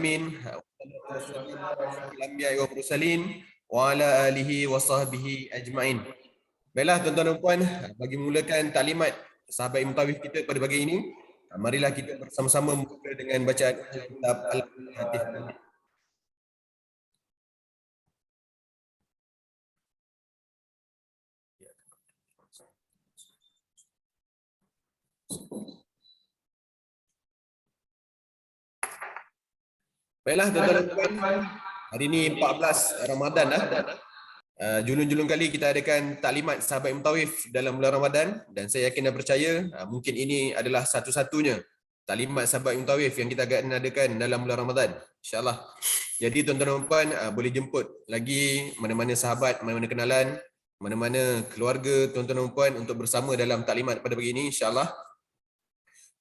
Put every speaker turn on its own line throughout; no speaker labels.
alamin. Wa mursalin wa ala alihi wa sahbihi ajmain. Baiklah tuan-tuan dan puan, bagi mulakan taklimat sahabat Ibn Tawif kita pada pagi ini, marilah kita bersama-sama mula dengan bacaan kitab Al-Fatihah. Baiklah tuan-tuan dan puan, hari ini 14 Ramadan lah. Julung-julung kali kita adakan taklimat sahabat Ibn Tawif dalam bulan Ramadan, dan saya yakin dan percaya mungkin ini adalah satu-satunya taklimat sahabat Ibn Tawif yang kita akan adakan dalam bulan Ramadan, insyaAllah. Jadi tuan-tuan dan puan boleh jemput lagi mana-mana sahabat, mana-mana kenalan, mana-mana keluarga tuan-tuan dan puan untuk bersama dalam taklimat pada pagi ini, insyaAllah.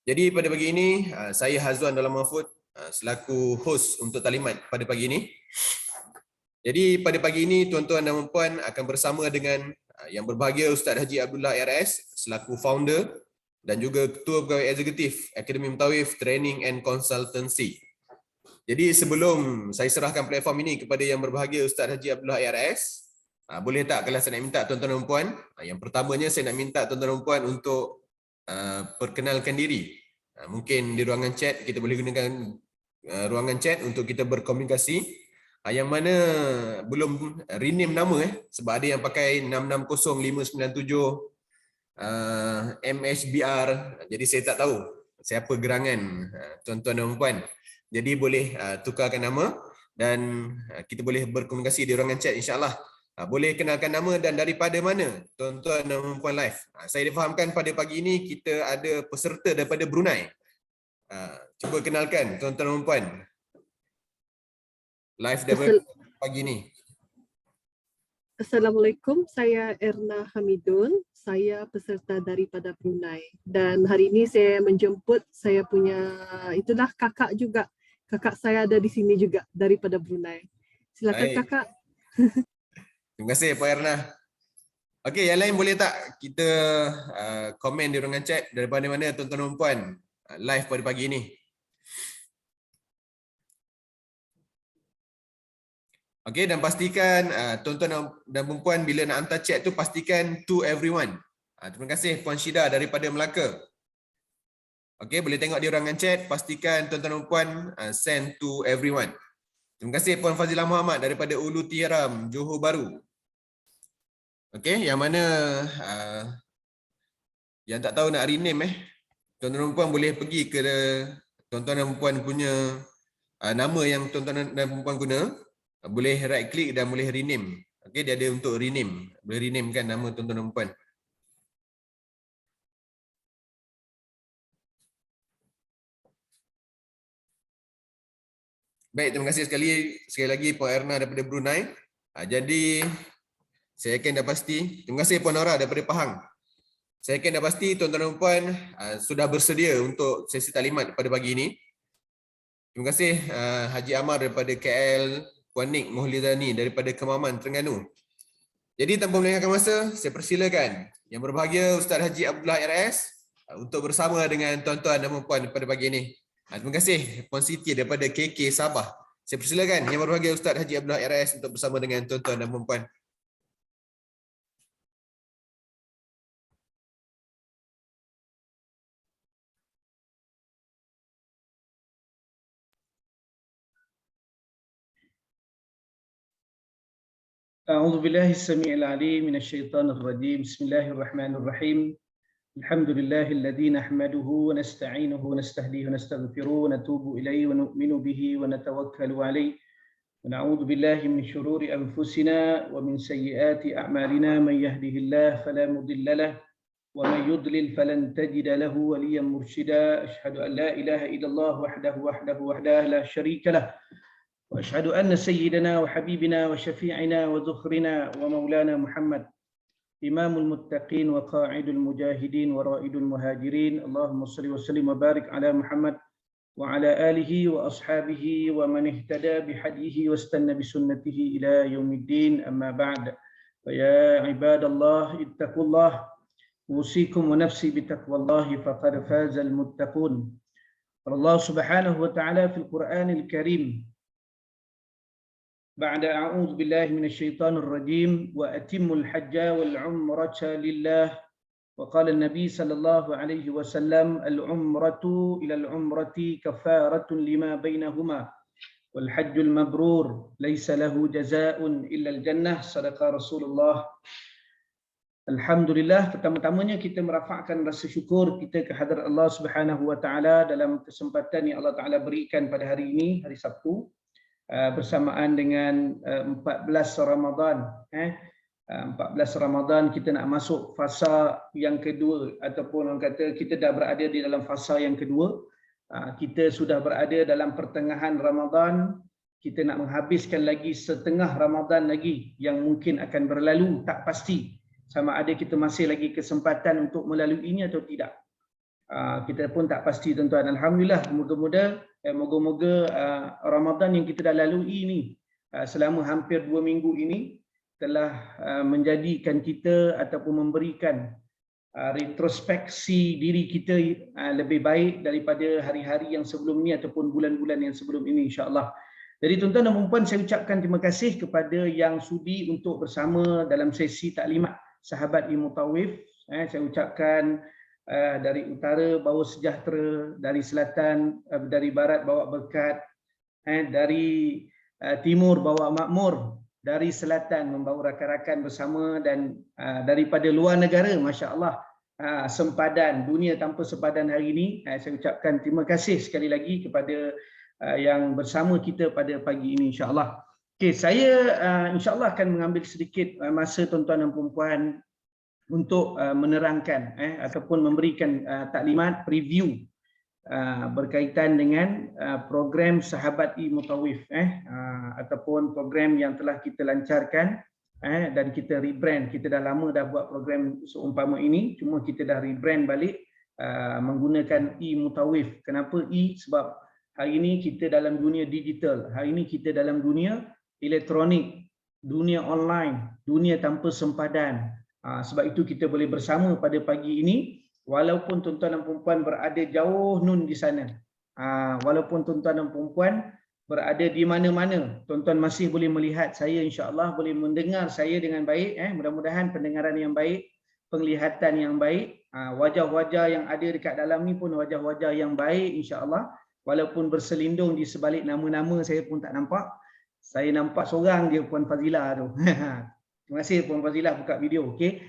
Jadi pada pagi ini saya Hazwan Dalam Mahfud selaku host untuk taklimat pada pagi ini. Jadi pada pagi ini tuan-tuan dan puan akan bersama dengan yang berbahagia Ustaz Haji Abdullah RS selaku founder dan juga Ketua Pegawai Eksekutif Akademi Ibn Tawif Training and Consultancy. Jadi sebelum saya serahkan platform ini kepada yang berbahagia Ustaz Haji Abdullah RS, boleh tak kalau saya nak minta tuan-tuan dan puan, yang pertamanya saya nak minta tuan-tuan dan puan untuk perkenalkan diri. Mungkin di ruangan chat kita boleh gunakan ruangan chat untuk kita berkomunikasi. Yang mana belum rename nama sebab ada yang pakai 660597 MHBR, jadi saya tak tahu siapa gerangan tuan-tuan dan puan. Jadi boleh tukarkan nama dan kita boleh berkomunikasi di ruangan chat, insyaAllah. Boleh kenalkan nama dan daripada mana tuan-tuan dan puan live. Saya difahamkan pada pagi ini kita ada peserta daripada Brunei. Cuba kenalkan tuan-tuan dan puan. Live daripada pagi ini.
Assalamualaikum, saya Erna Hamidun. Saya peserta daripada Brunei. Dan hari ini saya menjemput saya punya, itulah kakak juga. Kakak saya ada di sini juga daripada Brunei. Silakan
Baik.
kakak.
Terima kasih Pak Erna. Okey, yang lain boleh tak kita komen di ruangan chat daripada mana tuan-tuan dan puan live pada pagi ini. Okey, dan pastikan tuan-tuan dan puan bila nak hantar chat tu pastikan to everyone. Terima kasih Puan Syida daripada Melaka. Okey, boleh tengok di ruangan chat, pastikan tuan-tuan dan puan send to everyone. Terima kasih Puan Fazilah Muhammad daripada Ulu Tiram, Johor Bahru. Okey, yang mana yang tak tahu nak rename tuan-tuan dan puan boleh pergi ke tuan-tuan dan puan punya nama yang tuan-tuan dan puan guna. Boleh right click dan boleh rename. Okey, dia ada untuk rename. Boleh rename kan nama tuan-tuan dan puan. Baik, terima kasih sekali lagi Puan Erna daripada Brunei. Jadi saya yakin dah pasti. Terima kasih Puan Nora daripada Pahang. Saya yakin dah pasti tuan-tuan dan puan sudah bersedia untuk sesi taklimat pada pagi ini. Terima kasih Haji Amar daripada KL, Puan Nik Mohlizani daripada Kemaman, Terengganu. Jadi tanpa melengahkan masa, saya persilakan yang berbahagia Ustaz Haji Abdullah RS untuk bersama dengan tuan-tuan dan puan pada pagi ini. Terima kasih Puan Siti daripada KK Sabah. Saya persilakan yang berbahagia Ustaz Haji Abdullah RS untuk bersama dengan tuan-tuan dan puan.
أعوذ بالله السميع العليم من الشيطان الرجيم بسم الله الرحمن الرحيم الحمد لله الذي نحمده ونستعينه ونستهديه ونستغفره ونتوب إليه ونؤمن به ونتوكل عليه ونعوذ بالله من شرور أنفسنا ومن سيئات أعمالنا من يهده الله فلا مضل له ومن يضلل فلن تجد له وليا مرشدا أشهد أن لا إله إلا الله وحده لا شريك له وأشهد أن سيدنا وحبيبنا وشفيعنا وذخرنا ومولانا محمد إمام المتقين وقاعد المجاهدين ورائد المهاجرين اللهم صل وسلم وبارك على محمد وعلى آله وأصحابه ومن اهتدى بهديه واستنى بسنته إلى يوم الدين أما بعد فيا عباد الله اتقوا الله أوصيكم ونفسي بتقوى الله فقد فاز المتقون Allah Subhanahu wa taala fil Qur'anil Karim ba'da a'udzu billahi minasyaitonir rajim wa atimmul hajja wal umrata lillah wa qala an-nabi sallallahu alaihi wasallam al-umratu ila al-umrati kafaratun lima bainahuma wal hajjul mabrur laysa lahu jazaa'un illa al-jannah. Sadaqa Rasulullah. Alhamdulillah, pertama-tamanya kita merafakkan rasa syukur kita ke hadirat Allah Subhanahu wa taala dalam kesempatan yang Allah Taala berikan pada hari ini, hari Sabtu, bersamaan dengan 14 Ramadan. 14 Ramadan kita nak masuk fasa yang kedua, ataupun orang kata kita dah berada di dalam fasa yang kedua. Kita sudah berada dalam pertengahan Ramadan, kita nak menghabiskan lagi setengah Ramadan lagi yang mungkin akan berlalu, tak pasti sama ada kita masih lagi kesempatan untuk melaluinya atau tidak. Kita pun tak pasti tuan-tuan. Alhamdulillah, moga-moga Ramadan yang kita dah lalui ini selama hampir 2 minggu ini telah menjadikan kita ataupun memberikan retrospeksi diri kita lebih baik daripada hari-hari yang sebelum ini ataupun bulan-bulan yang sebelum ini, insya-Allah. Jadi tuan-tuan dan puan, saya ucapkan terima kasih kepada yang sudi untuk bersama dalam sesi taklimat sahabat Imutawif. Saya ucapkan dari utara bawa sejahtera, dari selatan, dari barat bawa berkat, dari timur bawa makmur, dari selatan membawa rakan-rakan bersama, dan daripada luar negara, masya-Allah, sempadan, dunia tanpa sempadan hari ini. Saya ucapkan terima kasih sekali lagi kepada yang bersama kita pada pagi ini, insya-Allah. Okey, saya insya-Allah akan mengambil sedikit masa tuan-tuan dan puan-puan untuk menerangkan ataupun memberikan taklimat preview berkaitan dengan program Sahabat Imutawif ataupun program yang telah kita lancarkan dan kita rebrand. Kita dah lama dah buat program seumpama ini, cuma kita dah rebrand balik menggunakan Imutawif. Kenapa I? Sebab hari ini kita dalam dunia digital, hari ini kita dalam dunia elektronik, dunia online, dunia tanpa sempadan. Sebab itu kita boleh bersama pada pagi ini walaupun tuan-tuan dan puan-puan berada jauh nun di sana. Walaupun tuan-tuan dan puan-puan berada di mana-mana, tuan-tuan masih boleh melihat saya, insya-Allah boleh mendengar saya dengan baik. Mudah-mudahan pendengaran yang baik, penglihatan yang baik, wajah-wajah yang ada dekat dalam ni pun wajah-wajah yang baik, insya-Allah. Walaupun berselindung di sebalik nama-nama saya pun tak nampak. Saya nampak seorang dia, Puan Fazila tu. Terima kasih Puan Fazila buka video. Okey.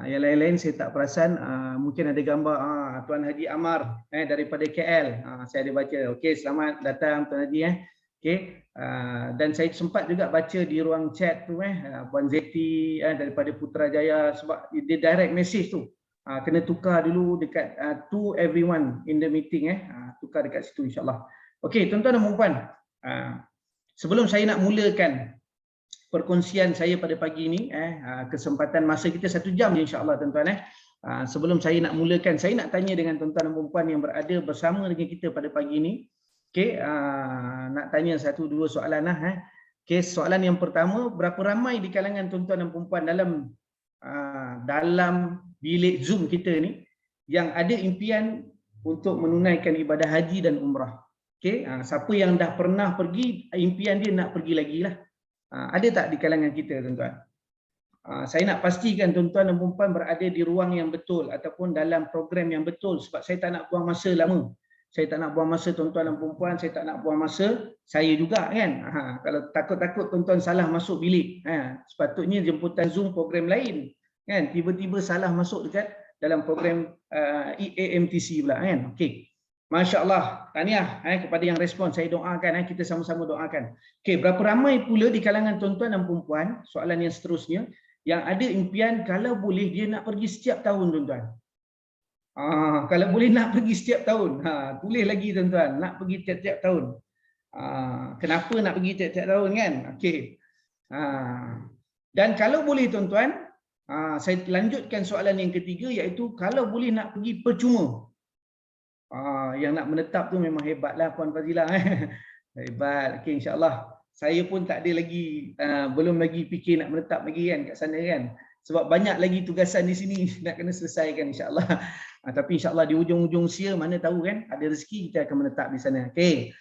Yang lain-lain saya tak perasan. Mungkin ada gambar Tuan Haji Amar daripada KL. Saya ada baca. Okey, selamat datang Tuan Haji. Okey. Dan saya sempat juga baca di ruang chat tu Puan Zeti daripada Putrajaya, sebab dia direct message tu. Kena tukar dulu dekat to everyone in the meeting. Tukar dekat situ, insya-Allah. Okey, tuan-tuan dan puan-puan. Sebelum saya nak mulakan perkongsian saya pada pagi ini, kesempatan masa kita 1 jam je, insya-Allah tuan-tuan. Sebelum saya nak mulakan, saya nak tanya dengan tuan-tuan dan puan-puan yang berada bersama dengan kita pada pagi ini. Okey, nak tanya 1-2 soalan lah. Okey, soalan yang pertama, berapa ramai di kalangan tuan-tuan dan puan-puan dalam bilik Zoom kita ni yang ada impian untuk menunaikan ibadah haji dan umrah? Okey, siapa yang dah pernah pergi, impian dia nak pergi lagi lah. Ada tak di kalangan kita, tuan-tuan? Saya nak pastikan tuan-tuan dan puan-puan berada di ruang yang betul ataupun dalam program yang betul, sebab saya tak nak buang masa lama. Saya tak nak buang masa tuan-tuan dan puan-puan, saya tak nak buang masa saya juga kan. Kalau takut-takut tuan-tuan salah masuk bilik, sepatutnya jemputan Zoom program lain kan, tiba-tiba salah masuk dekat dalam program AMTC pula kan. Okey. Masya-Allah, tahniah kepada yang respon. Saya doakan, kita sama-sama doakan. Okey, berapa ramai pula di kalangan tuan-tuan dan puan-puan, soalan yang seterusnya, yang ada impian kalau boleh dia nak pergi setiap tahun, tuan-tuan. Kalau boleh nak pergi setiap tahun. Tulis lagi tuan-tuan, nak pergi tiap-tiap tahun. Kenapa nak pergi tiap-tiap tahun kan? Okey. Dan kalau boleh tuan-tuan, saya lanjutkan soalan yang ketiga, iaitu kalau boleh nak pergi percuma. Yang nak menetap tu memang hebatlah Puan Fazila. Hebat. Okey, insya-Allah. Saya pun tak ada lagi, belum lagi fikir nak menetap lagi kan kat sana kan. sebab banyak lagi tugasan di sini nak kena selesaikan insya-Allah. Tapi insya-Allah di ujung-ujung usia mana tahu kan ada rezeki kita akan menetap di sana. Okey.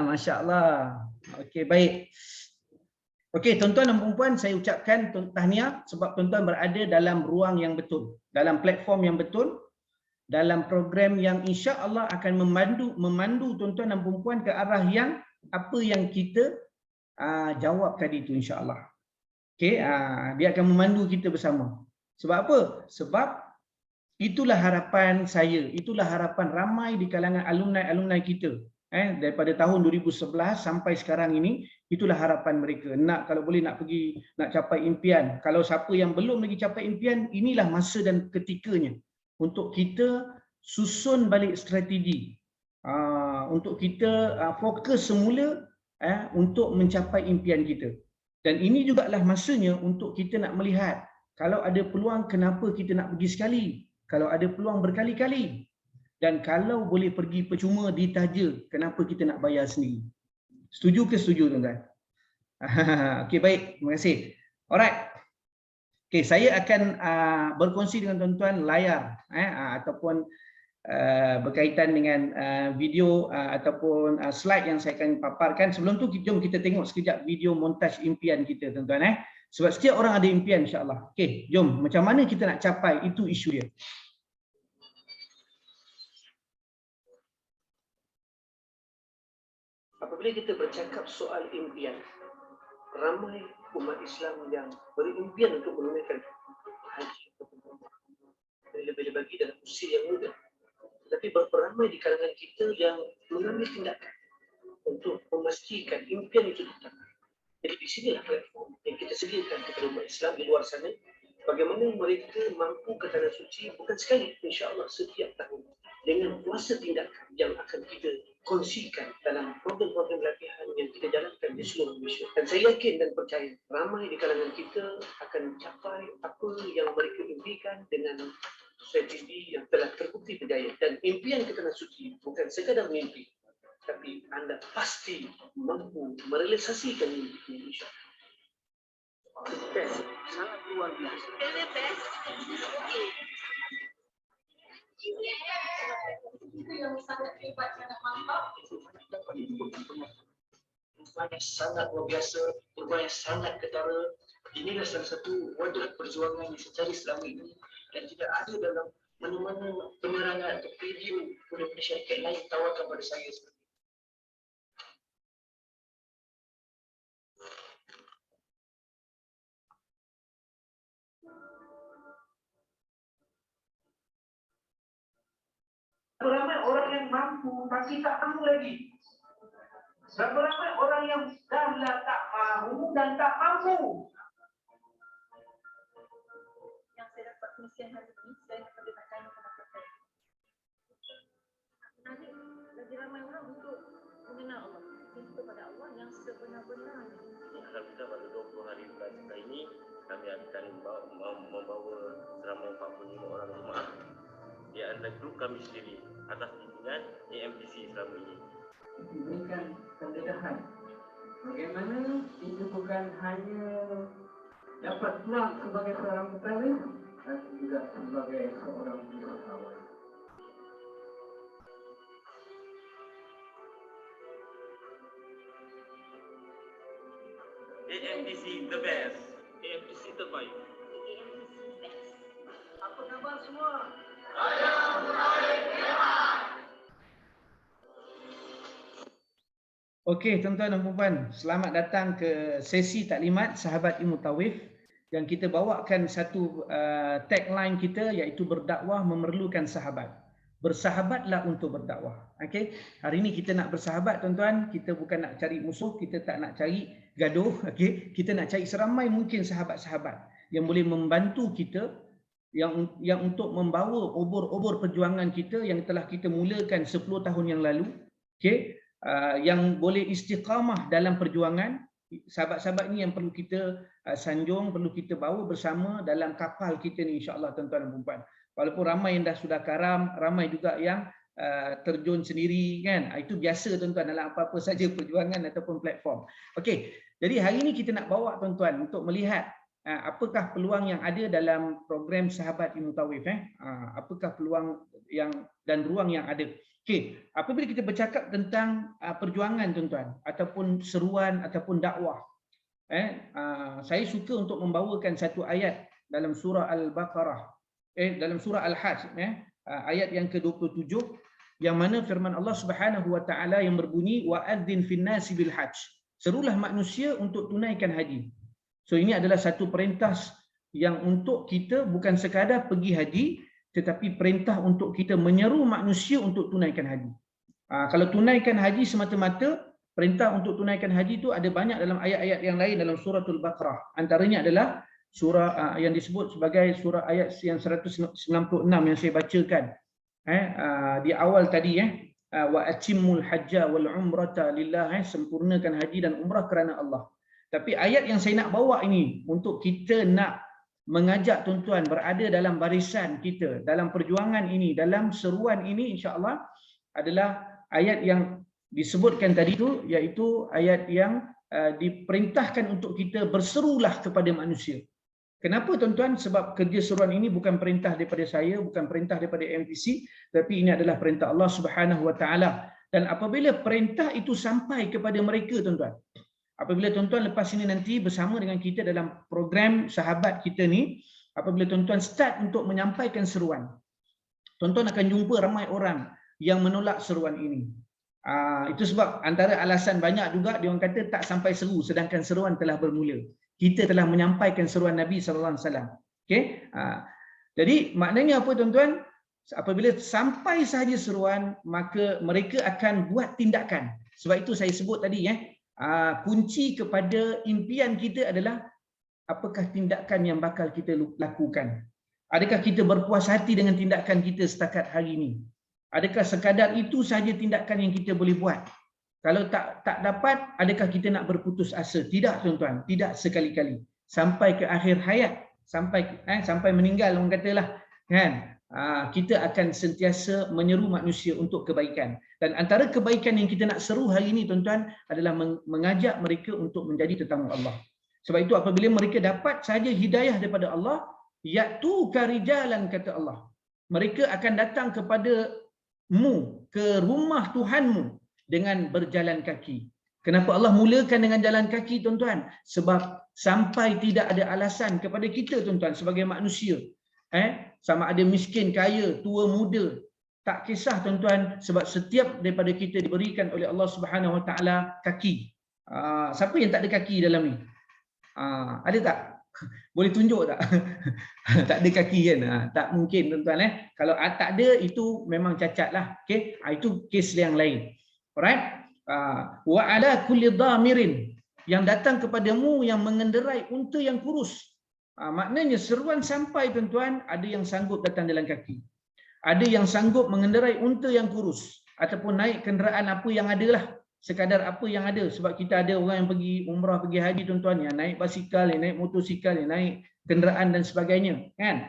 Masya-Allah. Okey, baik. Okey, tuan-tuan dan puan-puan, saya ucapkan tahniah sebab tuan-tuan berada dalam ruang yang betul, dalam platform yang betul, dalam program yang insya-Allah akan memandu tuan-tuan dan puan-puan ke arah yang apa yang kita jawab tadi itu insya-Allah. Okey, dia akan memandu kita bersama. Sebab apa? Sebab itulah harapan saya, itulah harapan ramai di kalangan alumni kita. Daripada tahun 2011 sampai sekarang ini, itulah harapan mereka. Kalau boleh nak pergi, nak capai impian. Kalau siapa yang belum lagi capai impian, inilah masa dan ketikanya untuk kita susun balik strategi. Untuk kita fokus semula untuk mencapai impian kita. Dan ini jugalah masanya untuk kita nak melihat, kalau ada peluang kenapa kita nak pergi sekali, kalau ada peluang berkali-kali, dan kalau boleh pergi percuma ditaja, kenapa kita nak bayar sendiri. Setuju ke setuju tuan-tuan? Okey, baik, terima kasih. Alright. Okey, saya akan berkongsi dengan tuan-tuan layar ataupun berkaitan dengan video ataupun slide yang saya akan paparkan. Sebelum tu jom kita tengok sekejap video montaj impian kita tuan-tuan. Sebab setiap orang ada impian insya-Allah. Okey, jom macam mana kita nak capai, itu isu dia.
Apabila kita bercakap soal impian, ramai umat Islam yang berimpian untuk menunaikan haji lebih-lebih lagi dalam usia yang muda. Tetapi beramai di kalangan kita yang mengambil tindakan untuk memastikan impian itu tercapai. Jadi di sinilah platform yang kita sediakan kepada umat Islam di luar sana, bagaimana mereka mampu ke tanah suci bukan sekali, insya-Allah setiap tahun, dengan kuasa tindakan yang akan kita kongsikan dalam program-program latihan yang kita jalankan di seluruh Malaysia. Dan saya yakin dan percaya ramai di kalangan kita akan capai apa yang mereka impikan dengan strategi yang telah terbukti berjaya. Dan impian ke tanah suci bukan sekadar mimpi, tapi anda pasti mampu merealisasikan mimpi ini, insya-Allah. Best, sangat luar biasa. Itu yang sangat hebat, sangat mantap. Perubahan sangat luar biasa, perubahan sangat ketara. Inilah salah satu wadah perjuangan yang saya cari selama ini dan tidak ada dalam mana-mana penerangan atau video oleh syarikat lain tawarkan pada saya. Ramai orang yang mampu tapi tak mahu lagi. Berapa ramai orang yang dah tak mahu dan tak mampu. Yang saya dapat kongsian hari ini, saya nak bertanya kepada saya. Menarik lagi ramai orang untuk mengenal Allah, cinta pada Allah yang sebenar-benarnya. Alhamdulillah pada 20 hari bulan setelah ini, kami akan membawa seramai 45 orang jemaah di antara grup kami sendiri atas bimbingan AMPC selama ini. Diberikan pendedahan bagaimana itu bukan hanya dapat pulang sebagai seorang petani, tapi juga sebagai seorang wisatawan. AMPC the best, AMPC terbaik, AMPC best. Apa khabar semua?
Okey, tuan-tuan dan puan-puan, selamat datang ke sesi taklimat sahabat ilmu tawif yang kita bawakan satu tagline kita iaitu berdakwah memerlukan sahabat. Bersahabatlah untuk berdakwah. Okey, hari ini kita nak bersahabat tuan-tuan, kita bukan nak cari musuh, kita tak nak cari gaduh, okey, kita nak cari seramai mungkin sahabat-sahabat yang boleh membantu kita yang untuk membawa obor-obor perjuangan kita yang telah kita mulakan 10 tahun yang lalu, okey, yang boleh istiqamah dalam perjuangan. Sahabat-sahabat ni yang perlu kita sanjung, perlu kita bawa bersama dalam kapal kita ni, insya-Allah tuan-tuan dan puan-puan. Walaupun ramai yang dah sudah karam, ramai juga yang terjun sendiri kan. Itu biasa tuan-tuan dalam apa-apa saja perjuangan ataupun platform. Okey, jadi hari ini kita nak bawa tuan-tuan untuk melihat apakah peluang yang ada dalam program Sahabat Mutawif? Apakah peluang yang dan ruang yang ada? Okey, apabila kita bercakap tentang perjuangan tuan-tuan ataupun seruan ataupun dakwah, saya suka untuk membawakan satu ayat dalam surah Al-Baqarah, dalam surah Al-Hajj, ayat yang ke-27, yang mana firman Allah Subhanahu wa taala yang berbunyi wa'adzin fin-nasi bil hajj. Serulah manusia untuk tunaikan haji. So ini adalah satu perintah yang untuk kita bukan sekadar pergi haji, tetapi perintah untuk kita menyeru manusia untuk tunaikan haji. Kalau tunaikan haji semata-mata, perintah untuk tunaikan haji itu ada banyak dalam ayat-ayat yang lain dalam suratul Baqarah. Antaranya adalah surah yang disebut sebagai surah ayat yang 196 yang saya bacakan di awal tadi, wa atimmul hajja wal umrata lillah, sempurnakan haji dan umrah kerana Allah. Tapi ayat yang saya nak bawa ini untuk kita nak mengajak tuan-tuan berada dalam barisan kita dalam perjuangan ini, dalam seruan ini, insya-Allah adalah ayat yang disebutkan tadi itu, iaitu ayat yang diperintahkan untuk kita berserulah kepada manusia. Kenapa tuan-tuan? Sebab kerja seruan ini bukan perintah daripada saya, bukan perintah daripada MTC, tapi ini adalah perintah Allah Subhanahu wa taala. Dan apabila perintah itu sampai kepada mereka tuan-tuan, apabila tuan-tuan lepas ini nanti bersama dengan kita dalam program sahabat kita ni, apabila tuan-tuan start untuk menyampaikan seruan, tuan-tuan akan jumpa ramai orang yang menolak seruan ini. Itu sebab antara alasan banyak juga dia orang kata tak sampai seru sedangkan seruan telah bermula. Kita telah menyampaikan seruan Nabi sallallahu alaihi wasallam. Okey? Jadi maknanya apa tuan-tuan? Apabila sampai sahaja seruan, maka mereka akan buat tindakan. Sebab itu saya sebut tadi kunci kepada impian kita adalah apakah tindakan yang bakal kita lakukan. Adakah kita berpuas hati dengan tindakan kita setakat hari ini? Adakah sekadar itu sahaja tindakan yang kita boleh buat? Kalau tak dapat, adakah kita nak berputus asa? Tidak tuan-tuan, tidak sekali-kali. Sampai ke akhir hayat, sampai meninggal orang katalah, kan? Kita akan sentiasa menyeru manusia untuk kebaikan. Dan antara kebaikan yang kita nak seru hari ini tuan-tuan adalah mengajak mereka untuk menjadi tetamu Allah. Sebab itu apabila mereka dapat saja hidayah daripada Allah, ya'tu karijalan, kata Allah, mereka akan datang kepadamu, ke rumah Tuhanmu dengan berjalan kaki. Kenapa Allah mulakan dengan jalan kaki tuan-tuan? Sebab sampai tidak ada alasan kepada kita tuan-tuan sebagai manusia, sama ada miskin, kaya, tua, muda, tak kisah tuan-tuan, sebab setiap daripada kita diberikan oleh Allah Subhanahu wa taala kaki. Siapa yang tak ada kaki dalam ni? Ada tak? Boleh tunjuk tak? Tak ada kaki kan? Tak mungkin tuan-tuan. Kalau tak ada, itu memang cacat lah. Okay? Itu kes yang lain. Alright? Wa ala kulli dhamirin, yang datang kepadamu yang mengenderai unta yang kurus. Maknanya seruan sampai tuan-tuan, ada yang sanggup datang jalan kaki, ada yang sanggup mengenderai unta yang kurus, ataupun naik kenderaan apa yang ada lah, sekadar apa yang ada. Sebab kita ada orang yang pergi umrah, pergi haji tuan-tuan, yang naik basikal, yang naik motosikal, yang naik kenderaan dan sebagainya, kan?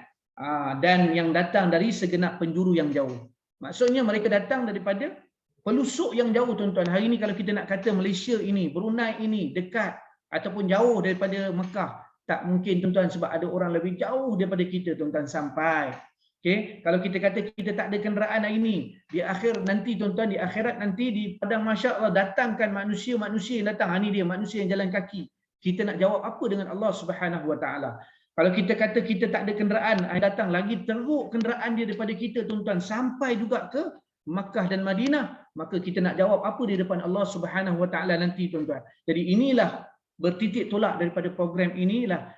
Dan yang datang dari segenap penjuru yang jauh. Maksudnya mereka datang daripada pelusuk yang jauh tuan-tuan. Hari ini kalau kita nak kata Malaysia ini, Brunei ini dekat ataupun jauh daripada Mekah, tak mungkin tuan-tuan, sebab ada orang lebih jauh daripada kita tuan-tuan sampai. Okay? Kalau kita kata kita tak ada kenderaan hari ini, di akhir nanti tuan-tuan, di akhirat nanti di padang mahsyar Allah datangkan manusia-manusia yang datang. Ini dia manusia yang jalan kaki. Kita nak jawab apa dengan Allah Subhanahu wa taala? Kalau kita kata kita tak ada kenderaan, datang lagi teruk kenderaan dia daripada kita tuan-tuan sampai juga ke Makkah dan Madinah, maka kita nak jawab apa di depan Allah Subhanahu wa taala nanti tuan-tuan. Jadi inilah bertitik tolak daripada program inilah,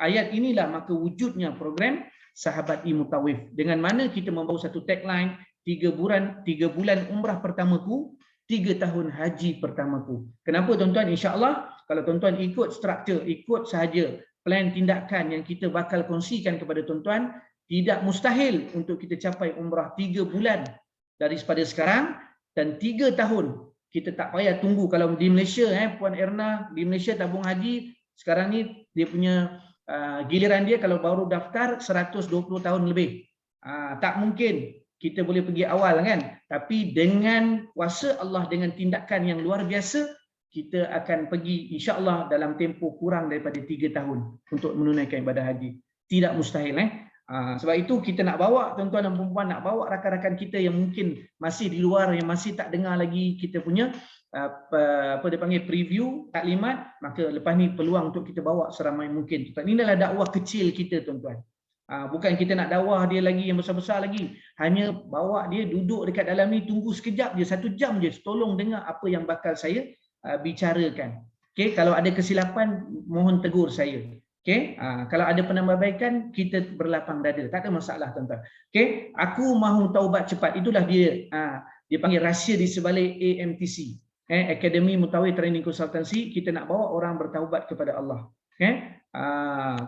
ayat inilah maka wujudnya program Sahabat Mutawif, dengan mana kita membawa satu tagline 3 bulan umrah pertamaku, 3 tahun haji pertamaku. Kenapa tuan-tuan? InsyaAllah kalau tuan-tuan ikut struktur, ikut sahaja plan tindakan yang kita bakal kongsikan kepada tuan-tuan, tidak mustahil untuk kita capai umrah 3 bulan daripada sekarang, dan 3 tahun. Kita tak payah tunggu. Kalau di Malaysia, Puan Erna, di Malaysia tabung haji sekarang ni dia punya giliran dia kalau baru daftar 120 tahun lebih. Tak mungkin kita boleh pergi awal kan, tapi dengan kuasa Allah, dengan tindakan yang luar biasa, kita akan pergi insya-Allah dalam tempoh kurang daripada 3 tahun untuk menunaikan ibadah haji. Tidak mustahil sebab itu kita nak bawa tuan-tuan dan puan-puan, nak bawa rakan-rakan kita yang mungkin masih di luar, yang masih tak dengar lagi kita punya apa dia panggil preview taklimat, maka lepas ni peluang untuk kita bawa seramai mungkin. Ini adalah dakwah kecil kita tuan-tuan. Bukan kita nak dakwah dia lagi yang besar-besar lagi. Hanya bawa dia duduk dekat dalam ni, tunggu sekejap je, 1 jam je, tolong dengar apa yang bakal saya bicarakan. Okey, kalau ada kesilapan mohon tegur saya. Okey, kalau ada penambahbaikan kita berlapang dada, tak ada masalah tuan-tuan. Okey, aku mahu taubat cepat, itulah dia dia panggil rahsia di sebalik AMTC. Academy Mutawif Training Consultancy, kita nak bawa orang bertaubat kepada Allah.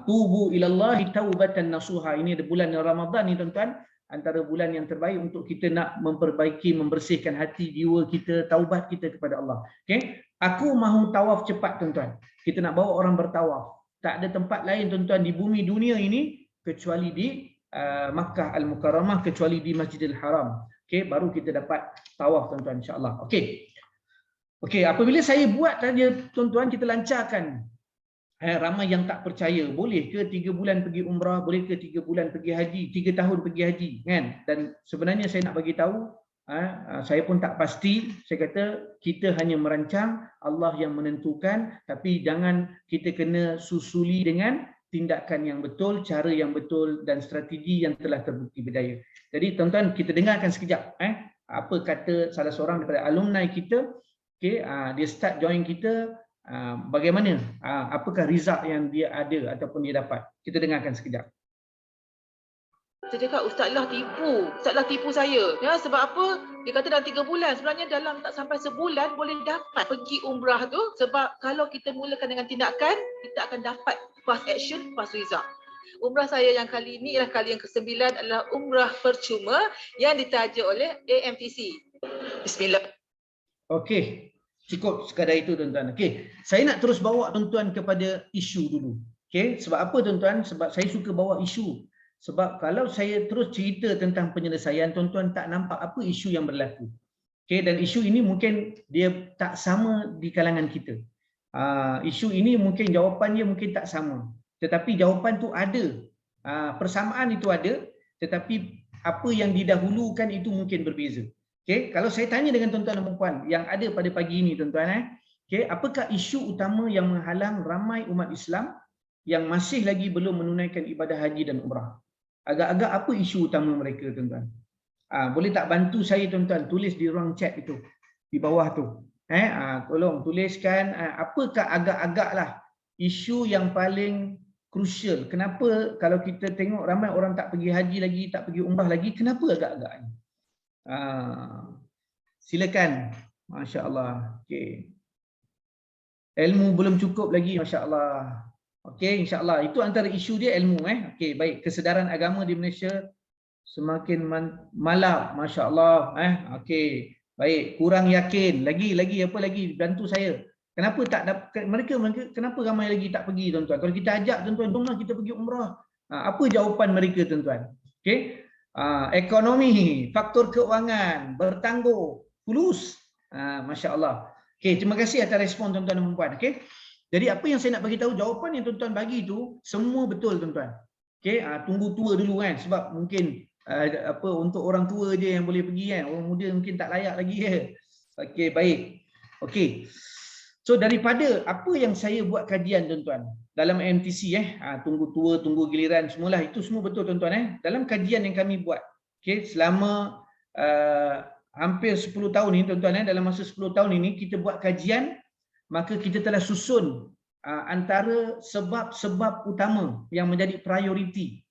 Tubu ilallahi taubatan nasuha. Ini ada bulan Ramadan ni tuan-tuan, antara bulan yang terbaik untuk kita nak memperbaiki, membersihkan hati, jiwa kita, taubat kita kepada Allah. Okey, aku mahu tawaf cepat tuan-tuan. Kita nak bawa orang bertawaf. Tak ada tempat lain tuan-tuan di bumi dunia ini kecuali di Makkah Al-Mukarramah, kecuali di Masjidil Haram. Okey, baru kita dapat tawaf tuan-tuan insya-Allah. Okey. Okey, apabila saya buat saja tuan-tuan, kita lancarkan. Ramai yang tak percaya, boleh ke 3 bulan pergi umrah, boleh ke 3 bulan pergi haji, 3 tahun pergi haji, kan? Dan sebenarnya saya nak bagi tahu, saya pun tak pasti. Saya kata kita hanya merancang, Allah yang menentukan, tapi jangan kita kena susuli dengan tindakan yang betul, cara yang betul dan strategi yang telah terbukti berjaya. Jadi tuan-tuan, kita dengarkan sekejap apa kata salah seorang daripada alumni kita. Okey, dia start join kita, bagaimana, apakah result yang dia ada ataupun dia dapat. Kita dengarkan sekejap.
Saya cakap, Ustazlah tipu saya. Ya, sebab apa? Dia kata dalam 3 bulan. Sebenarnya dalam tak sampai sebulan boleh dapat pergi umrah tu. Sebab kalau kita mulakan dengan tindakan, kita akan dapat fast action, fast result. Umrah saya yang kali ini ialah kali yang ke-9 adalah umrah percuma yang ditaja oleh AMTC. Bismillah.
Okey, cukup sekadar itu tuan-tuan. Okey, saya nak terus bawa tuan-tuan kepada isu dulu. Okey, sebab apa tuan-tuan? Sebab saya suka bawa isu. Sebab kalau saya terus cerita tentang penyelesaian, tuan-tuan tak nampak apa isu yang berlaku. Okey, dan isu ini mungkin dia tak sama di kalangan kita. Isu ini mungkin jawapannya mungkin tak sama. Tetapi jawapan tu ada. Persamaan itu ada, tetapi apa yang didahulukan itu mungkin berbeza. Okey, kalau saya tanya dengan tuan-tuan dan puan yang ada pada pagi ini tuan-tuan, okey, apakah isu utama yang menghalang ramai umat Islam yang masih lagi belum menunaikan ibadah haji dan umrah? Agak-agak apa isu utama mereka tuan-tuan? Boleh tak bantu saya tuan-tuan tulis di ruang chat itu di bawah tu. Tolong tuliskan apakah agak-agaklah isu yang paling crucial. Kenapa kalau kita tengok ramai orang tak pergi haji lagi, tak pergi umrah lagi, kenapa agak-agaknya? Silakan. Masya-Allah. Okey. Ilmu belum cukup lagi, masya-Allah. Okey, insya-Allah itu antara isu dia ilmu Okey, baik. Kesedaran agama di Malaysia semakin malap, masya-Allah Okey. Baik, kurang yakin. Lagi apa lagi? Bantu saya. Kenapa tak dapat mereka kenapa ramai lagi tak pergi tuan-tuan? Kalau kita ajak tuan-tuan, jomlah kita pergi umrah. Apa jawapan mereka tuan-tuan? Okey. Ekonomi, faktor keuangan, bertangguh, fulus. Masya-Allah. Okey, terima kasih atas respon tuan-tuan dan puan. Okey. Jadi apa yang saya nak bagi tahu, jawapan yang tuan-tuan bagi itu semua betul tuan-tuan. Okey, tunggu tua dulu sebab mungkin untuk orang tua je yang boleh pergi orang muda mungkin tak layak lagi Okey, baik. Okey. So daripada apa yang saya buat kajian tuan-tuan dalam MTC tunggu tua, tunggu giliran semualah, itu semua betul tuan-tuan dalam kajian yang kami buat. Okey, selama hampir 10 tahun ini tuan-tuan dalam masa 10 tahun ini kita buat kajian, maka kita telah susun antara sebab-sebab utama yang menjadi prioriti.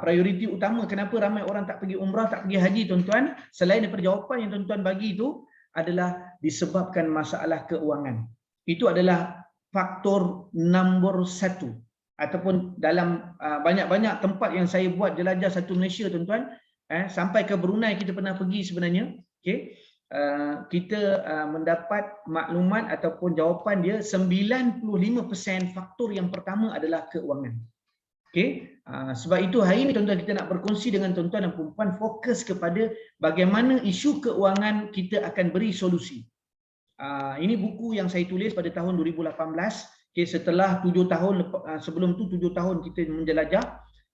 Prioriti utama kenapa ramai orang tak pergi umrah, tak pergi haji tuan-tuan, selain daripada jawapan yang tuan-tuan bagi itu adalah disebabkan masalah keuangan. Itu adalah faktor nombor 1. Ataupun dalam banyak-banyak tempat yang saya buat jelajah satu Malaysia tuan-tuan, sampai ke Brunei kita pernah pergi sebenarnya. Okey. Kita mendapat maklumat ataupun jawapan dia 95% faktor yang pertama adalah keuangan. Okey, sebab itu hari ini tuan-tuan kita nak berkongsi dengan tuan-tuan dan puan-puan, fokus kepada bagaimana isu keuangan kita akan beri solusi. Ini buku yang saya tulis pada tahun 2018. Okay, setelah 7 tahun, sebelum tu 7 tahun kita menjelajah.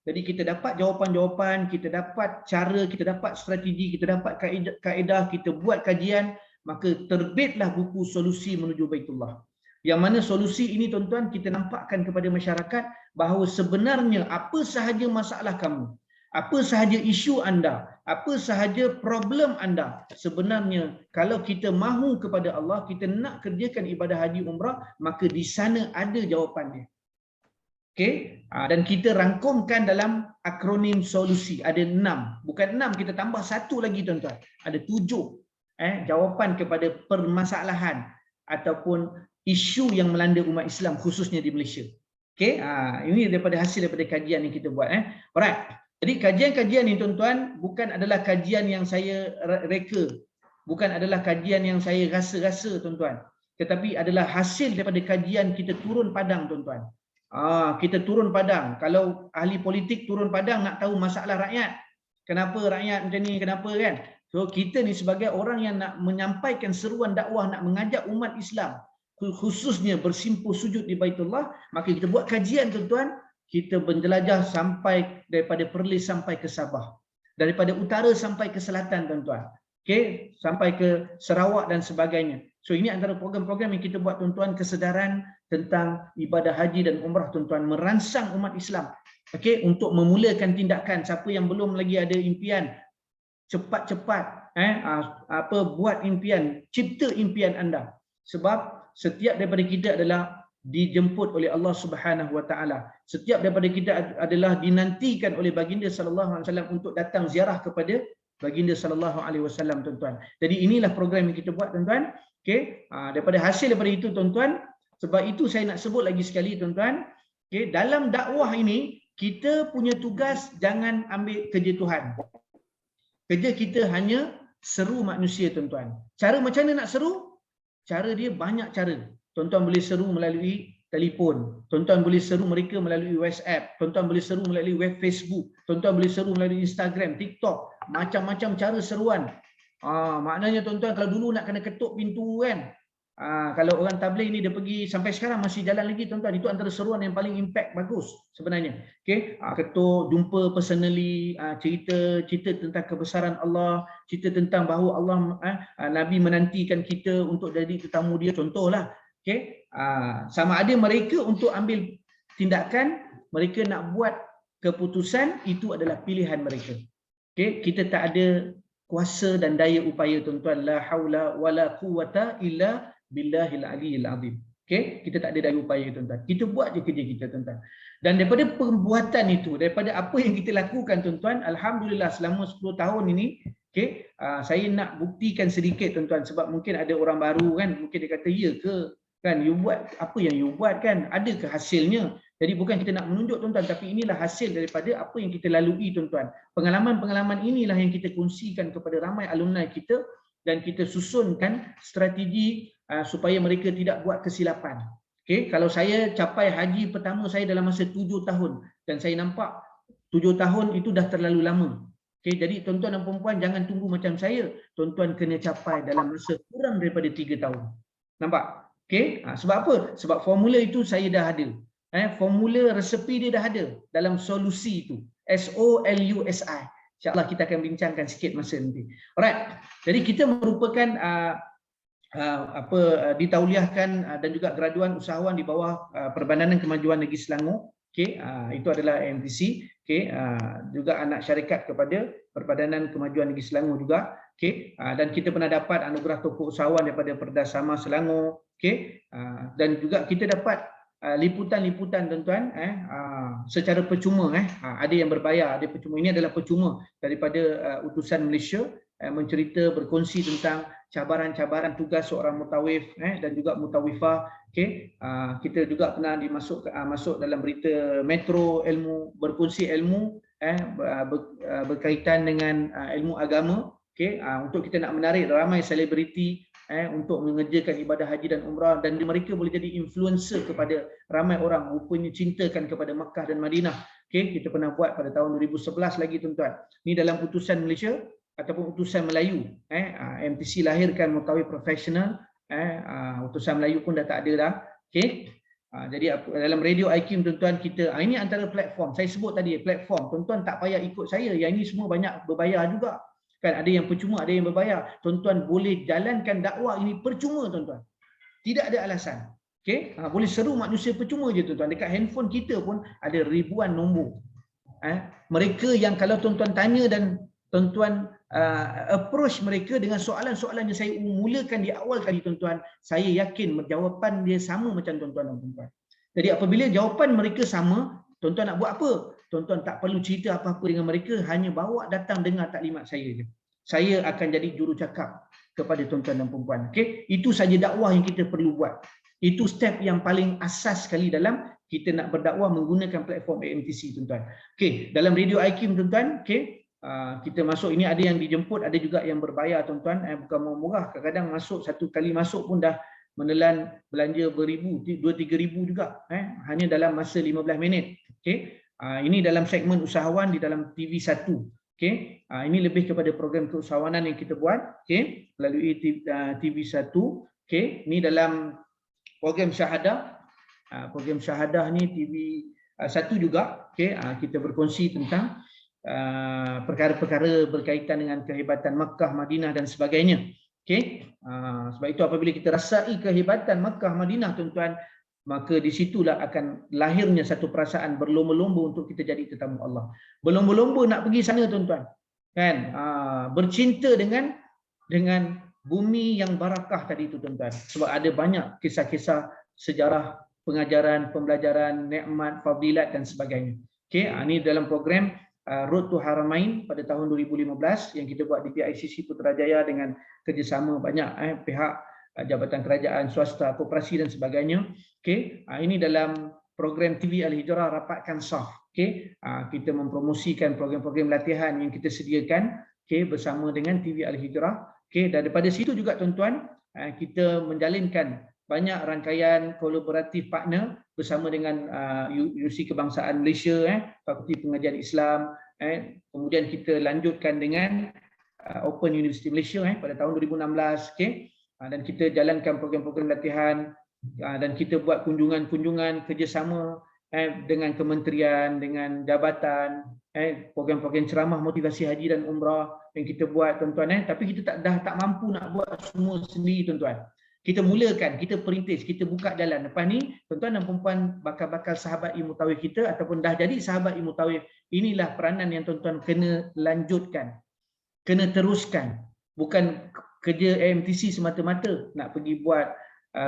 Jadi kita dapat jawapan-jawapan, kita dapat cara, kita dapat strategi, kita dapat kaedah, kita buat kajian, maka terbitlah buku Solusi Menuju Baitullah. Yang mana solusi ini tuan-tuan kita nampakkan kepada masyarakat bahawa sebenarnya apa sahaja masalah kamu, apa sahaja isu anda, apa sahaja problem anda, sebenarnya kalau kita mahu kepada Allah, kita nak kerjakan ibadah haji umrah, maka di sana ada jawapannya. Okey, dan kita rangkumkan dalam akronim solusi. Ada 6, bukan 6, kita tambah 1 lagi tuan-tuan. Ada 7 jawapan kepada permasalahan ataupun isu yang melanda umat Islam khususnya di Malaysia. Okey, ini hasil daripada kajian yang kita buat. Alright. Jadi kajian-kajian ni tuan-tuan bukan adalah kajian yang saya reka, bukan adalah kajian yang saya rasa-rasa tuan-tuan, tetapi adalah hasil daripada kajian kita turun padang tuan-tuan. Kita turun padang. Kalau ahli politik turun padang nak tahu masalah rakyat, kenapa rakyat macam ni, kenapa kan. So kita ni sebagai orang yang nak menyampaikan seruan dakwah, nak mengajak umat Islam khususnya bersimpuh sujud di Baitullah, maka kita buat kajian tuan-tuan. Kita menjelajah sampai daripada Perlis sampai ke Sabah, daripada utara sampai ke selatan tuan-tuan, okey, sampai ke Sarawak dan sebagainya. So ini antara program-program yang kita buat tuan-tuan, kesedaran tentang ibadah haji dan umrah tuan-tuan, merangsang umat Islam, okey, untuk memulakan tindakan. Siapa yang belum lagi ada impian, cepat-cepat buat impian, cipta impian anda, sebab setiap daripada kita adalah dijemput oleh Allah Subhanahu Wa Taala. Setiap daripada kita adalah dinantikan oleh baginda sallallahu alaihi wasallam untuk datang ziarah kepada baginda sallallahu alaihi wasallam tuan-tuan. Jadi inilah program yang kita buat tuan-tuan. Okey, daripada hasil daripada itu tuan-tuan, sebab itu saya nak sebut lagi sekali tuan-tuan, okey, dalam dakwah ini kita punya tugas jangan ambil kerja Tuhan. Kerja kita hanya seru manusia tuan-tuan. Cara macam mana nak seru? Cara dia banyak cara. Tuan-tuan boleh seru melalui telefon, tuan-tuan boleh seru mereka melalui WhatsApp, tuan-tuan boleh seru melalui web Facebook, tuan-tuan boleh seru melalui Instagram, TikTok, macam-macam cara seruan. Maknanya tuan-tuan kalau dulu nak kena ketuk pintu kan, kalau orang tabligh ni dia pergi sampai sekarang masih jalan lagi tuan-tuan, itu antara seruan yang paling impact bagus sebenarnya. Okey, ketuk, jumpa personally, cerita tentang kebesaran Allah, cerita tentang bahawa Allah Nabi menantikan kita untuk jadi tetamu dia, contohlah. Okey, sama ada mereka untuk ambil tindakan, mereka nak buat keputusan, itu adalah pilihan mereka. Okey, kita tak ada kuasa dan daya upaya tuan-tuan, la haula wala quwata illa billahil aliyil azim. Okey, kita tak ada daya upaya tuan-tuan. Kita buat je kerja kita tuan-tuan. Dan daripada perbuatan itu, daripada apa yang kita lakukan tuan-tuan, alhamdulillah selama 10 tahun ini, okey, saya nak buktikan sedikit tuan-tuan, sebab mungkin ada orang baru kan, mungkin dia kata ya ke kan, you buat apa yang you buat kan, ada ke hasilnya? Jadi bukan kita nak menunjuk tuan-tuan, tapi inilah hasil daripada apa yang kita lalui tuan-tuan. Pengalaman-pengalaman inilah yang kita kongsikan kepada ramai alumni kita, dan kita susunkan strategi supaya mereka tidak buat kesilapan. Okey, kalau saya capai haji pertama saya dalam masa 7 tahun, dan saya nampak 7 tahun itu dah terlalu lama. Okey, jadi tuan-tuan dan puan-puan jangan tunggu macam saya. Tuan-tuan kena capai dalam masa kurang daripada 3 tahun. Nampak? Okey, sebab apa? Sebab formula itu saya dah ada. Formula resepi dia dah ada dalam solusi itu. SOLUSI. InsyaAllah kita akan bincangkan sikit masa nanti. Alright. Jadi kita merupakan ditauliahkan dan juga graduan usahawan di bawah Perbadanan Kemajuan Negeri Selangor. Okey, itu adalah MTC. Okey, juga anak syarikat kepada Perbadanan Kemajuan Negeri Selangor juga. Okey, dan kita pernah dapat anugerah tokoh usahawan daripada Perda Sama Selangor. Okey, dan juga kita dapat liputan-liputan tuan-tuan secara percuma, ada yang berbayar, ada percuma. Ini adalah percuma daripada utusan Malaysia mencerita, berkongsi tentang cabaran-cabaran tugas seorang mutawif dan juga mutawifah. Okey, kita juga pernah masuk dalam berita Metro Ilmu, berkongsi ilmu berkaitan dengan ilmu agama. Okey, untuk kita nak menarik ramai selebriti untuk mengerjakan ibadah haji dan umrah, dan mereka boleh jadi influencer kepada ramai orang, rupanya cintakan kepada Makkah dan Madinah. Okey, kita pernah buat pada tahun 2011 lagi tuan-tuan. Ini dalam utusan Malaysia ataupun utusan Melayu. MTC lahirkan mutawif profesional Utusan Melayu pun dah tak ada dah. Okey. Jadi dalam Radio IQ tuan-tuan kita, ini antara platform. Saya sebut tadi platform. Tuan-tuan tak payah ikut saya. Yang ini semua banyak berbayar juga. Kan ada yang percuma, ada yang berbayar. Tuan-tuan boleh jalankan dakwah ini percuma tuan-tuan. Tidak ada alasan. Okey. Boleh seru manusia percuma je tuan-tuan. Dekat handphone kita pun ada ribuan nombor. Mereka yang kalau tuan-tuan tanya dan tuan-tuan approach mereka dengan soalan-soalan yang saya mulakan di awal tadi tuan-tuan, saya yakin jawapan dia sama macam tuan-tuan dan tuan-tuan. Jadi apabila jawapan mereka sama, tuan-tuan nak buat apa? Tuan-tuan tak perlu cerita apa-apa dengan mereka, hanya bawa datang dengar taklimat saya je. Saya akan jadi jurucakap kepada tuan-tuan dan puan-puan. Okey, itu saja dakwah yang kita perlu buat. Itu step yang paling asas sekali dalam kita nak berdakwah menggunakan platform AMTC tuan-tuan. Okey, dalam Radio IQ tuan-tuan, okey, kita masuk ini ada yang dijemput, ada juga yang berbayar tuan-tuan, bukan murah. Kadang-kadang masuk satu kali masuk pun dah menelan belanja beribu, 2-3 ribu juga, hanya dalam masa 15 minit. Okey, ini dalam segmen usahawan di dalam TV1. Okey, ini lebih kepada program keusahawanan yang kita buat, okey, melalui TV1. Okey, ini dalam program syahadah. Program syahadah ni TV1 juga. Okey, kita berkongsi tentang perkara-perkara berkaitan dengan kehebatan Makkah, Madinah dan sebagainya. Okey, sebab itu apabila kita rasai kehebatan Makkah, Madinah tuan-tuan, maka di situlah akan lahirnya satu perasaan berlomba-lomba untuk kita jadi tetamu Allah. Berlomba-lomba nak pergi sana tuan-tuan. Kan? Bercinta dengan bumi yang barakah tadi itu tuan-tuan. Sebab ada banyak kisah-kisah sejarah pengajaran, pembelajaran, nikmat, fadilat dan sebagainya. Okey, ini dalam program Road to Haramain pada tahun 2015 yang kita buat di PICC Putrajaya dengan kerjasama banyak pihak, jabatan kerajaan, swasta, koperasi dan sebagainya. Okey, ini dalam program TV Al-Hijrah Rapatkan Saf. Okey, kita mempromosikan program-program latihan yang kita sediakan, okey, bersama dengan TV Al-Hijrah. Okey, dan daripada situ juga tuan-tuan, kita menjalinkan banyak rangkaian kolaboratif partner bersama dengan Universiti Kebangsaan Malaysia, Fakulti Pengajian Islam, kemudian kita lanjutkan dengan Open University Malaysia pada tahun 2016, okay? Dan kita jalankan program-program latihan dan kita buat kunjungan-kunjungan kerjasama dengan kementerian, dengan jabatan, program-program ceramah motivasi haji dan umrah yang kita buat tuan-tuan, tapi kita dah tak mampu nak buat semua sendiri tuan-tuan. Kita mulakan, kita perintis, kita buka jalan. Lepas ni, tuan-tuan dan perempuan bakal-bakal sahabat ilmu tauhid kita ataupun dah jadi sahabat ilmu tauhid, inilah peranan yang tuan-tuan kena lanjutkan, kena teruskan. Bukan kerja AMTC semata-mata, nak pergi buat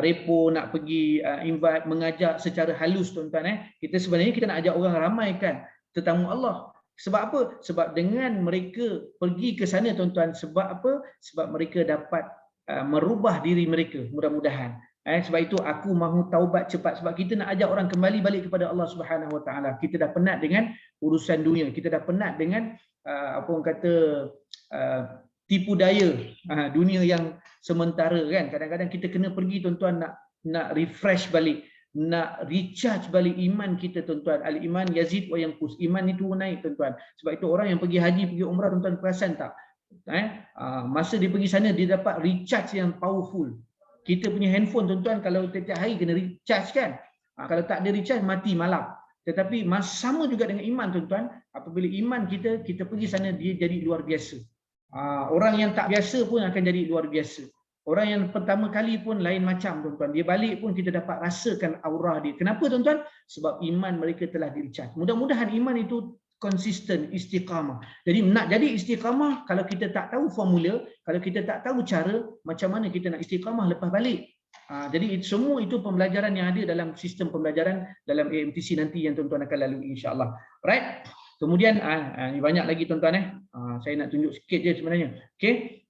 repo, nak pergi invite, mengajak secara halus tuan-tuan. Kita sebenarnya kita nak ajak orang ramai kan tetamu Allah. Sebab apa? Sebab dengan mereka pergi ke sana tuan-tuan, sebab apa? Sebab mereka dapat merubah diri mereka, mudah-mudahan. Sebab itu aku mahu taubat cepat, sebab kita nak ajak orang kembali balik kepada Allah Subhanahu Wa Taala. Kita dah penat dengan urusan dunia, kita dah penat dengan apa orang kata tipu daya dunia yang sementara kan. Kadang-kadang kita kena pergi tuan-tuan nak refresh balik, nak recharge balik iman kita tuan-tuan. Al-iman yazid wa yanqus, iman itu naik tuan-tuan. Sebab itu orang yang pergi haji, pergi umrah tuan-tuan perasan tak? Masa dia pergi sana dia dapat recharge yang powerful. Kita punya handphone tuan-tuan kalau setiap hari kena recharge kan, kalau tak ada recharge mati malap. Tetapi sama juga dengan iman tuan-tuan, apabila iman kita pergi sana dia jadi luar biasa. Orang yang tak biasa pun akan jadi luar biasa. Orang yang pertama kali pun lain macam tuan-tuan, dia balik pun kita dapat rasakan aurah dia. Kenapa tuan-tuan? Sebab iman mereka telah di-recharge. Mudah-mudahan iman itu konsisten, istiqamah. Jadi nak jadi istiqamah, kalau kita tak tahu formula, kalau kita tak tahu cara, macam mana kita nak istiqamah lepas balik? Jadi semua itu pembelajaran yang ada dalam sistem pembelajaran dalam AMTC nanti yang tuan-tuan akan lalui insya-Allah. Right? Kemudian banyak lagi tuan-tuan saya nak tunjuk sikit je sebenarnya. Okey.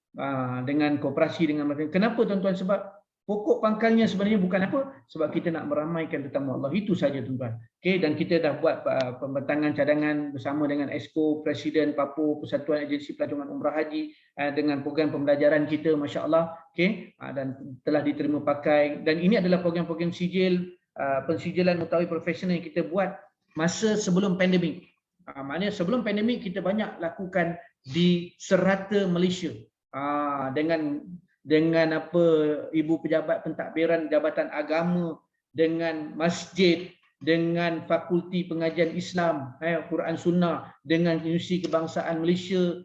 Dengan koperasi dengan mereka. Kenapa tuan-tuan? Sebab pokok pangkalnya sebenarnya bukan apa? Sebab kita nak meramaikan tetamu Allah. Itu saja tuan-tuan. Okey, dan kita dah buat pembentangan cadangan bersama dengan Esko, Presiden Papua, Persatuan Agensi Pelancongan Umrah Haji dengan program pembelajaran kita, masya-Allah. Okey, dan telah diterima pakai, dan ini adalah program-program sijil pensijilan mutawif profesional yang kita buat masa sebelum pandemik. Maknanya sebelum pandemik kita banyak lakukan di serata Malaysia. Dengan dengan apa ibu pejabat pentadbiran Jabatan Agama, dengan masjid, dengan Fakulti Pengajian Islam, Quran Sunnah, dengan Universiti Kebangsaan Malaysia,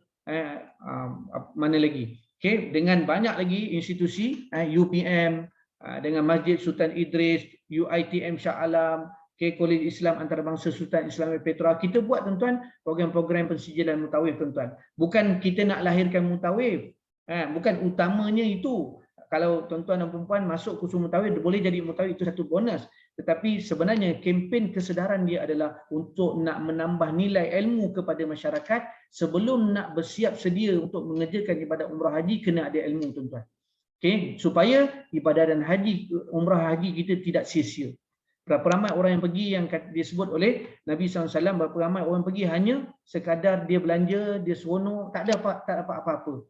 mana lagi? Okay, dengan banyak lagi institusi, UPM, dengan Masjid Sultan Idris, UiTM Shah Alam, Kolej Islam Antarabangsa Sultan Islam Petra. Kita buat tuan-tuan program-program pensijilan mutawif tuan-tuan. Bukan kita nak lahirkan mutawif. Bukan utamanya itu. Kalau tuan-tuan dan puan masuk kursus mutawif, boleh jadi mutawif, itu satu bonus. Tetapi sebenarnya kempen kesedaran dia adalah untuk nak menambah nilai ilmu kepada masyarakat. Sebelum nak bersiap sedia untuk mengerjakan ibadat umrah haji, kena ada ilmu tuan-tuan. Okay? Supaya ibadat dan haji, umrah haji kita tidak sia-sia. Berapa ramai orang yang pergi yang disebut oleh Nabi SAW, berapa ramai orang pergi hanya sekadar dia belanja, dia seronok, tak dapat apa-apa.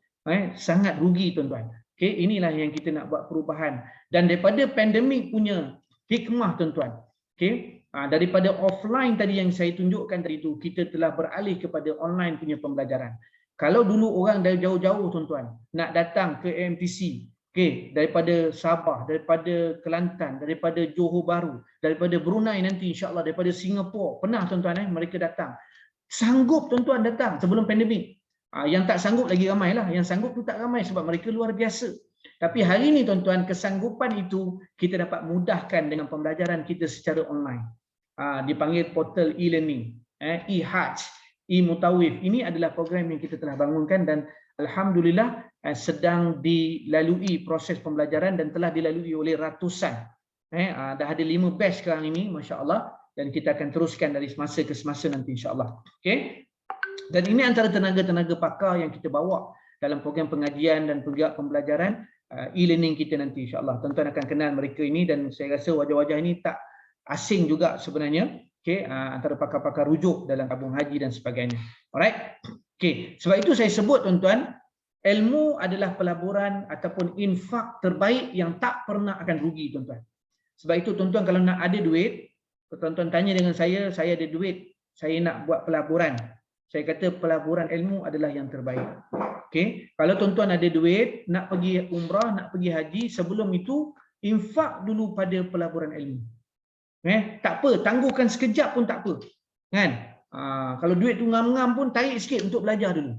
Sangat rugi tuan-tuan. Okay? Inilah yang kita nak buat perubahan. Dan daripada pandemik punya hikmah tuan-tuan, okay? Daripada offline tadi yang saya tunjukkan tadi itu, kita telah beralih kepada online punya pembelajaran. Kalau dulu orang dari jauh-jauh tuan-tuan nak datang ke AMTC, okay, daripada Sabah, daripada Kelantan, daripada Johor Bahru, daripada Brunei nanti insya-Allah, daripada Singapura, pernah tuan-tuan mereka datang. Sanggup tuan-tuan datang sebelum pandemik. Yang tak sanggup lagi ramai lah, yang sanggup tu tak ramai sebab mereka luar biasa. Tapi hari ini tuan-tuan, kesanggupan itu kita dapat mudahkan dengan pembelajaran kita secara online. Dipanggil portal e-learning, e-hajj, e-mutawif. Ini adalah program yang kita telah bangunkan dan alhamdulillah sedang dilalui proses pembelajaran dan telah dilalui oleh ratusan. Dah ada 5 batch sekarang ini, masya-Allah, dan kita akan teruskan dari semasa ke semasa nanti insya-Allah. Okey. Dan ini antara tenaga-tenaga pakar yang kita bawa dalam program pengajian dan juga pembelajaran e-learning kita nanti insya-Allah. Tuan-tuan akan kenal mereka ini dan saya rasa wajah-wajah ini tak asing juga sebenarnya. Okey, antara pakar-pakar rujuk dalam tabung haji dan sebagainya. Alright. Okey, sebab itu saya sebut tuan-tuan, ilmu adalah pelaburan ataupun infak terbaik yang tak pernah akan rugi tuan-tuan. Sebab itu tuan-tuan kalau nak ada duit, tuan-tuan tanya dengan saya ada duit, saya nak buat pelaburan. Saya kata pelaburan ilmu adalah yang terbaik. Okey, kalau tuan-tuan ada duit nak pergi umrah, nak pergi haji, sebelum itu infak dulu pada pelaburan ilmu. Tak apa, tangguhkan sekejap pun tak apa. Kan? Kalau duit tu ngam-ngam pun tarik sikit untuk belajar dulu.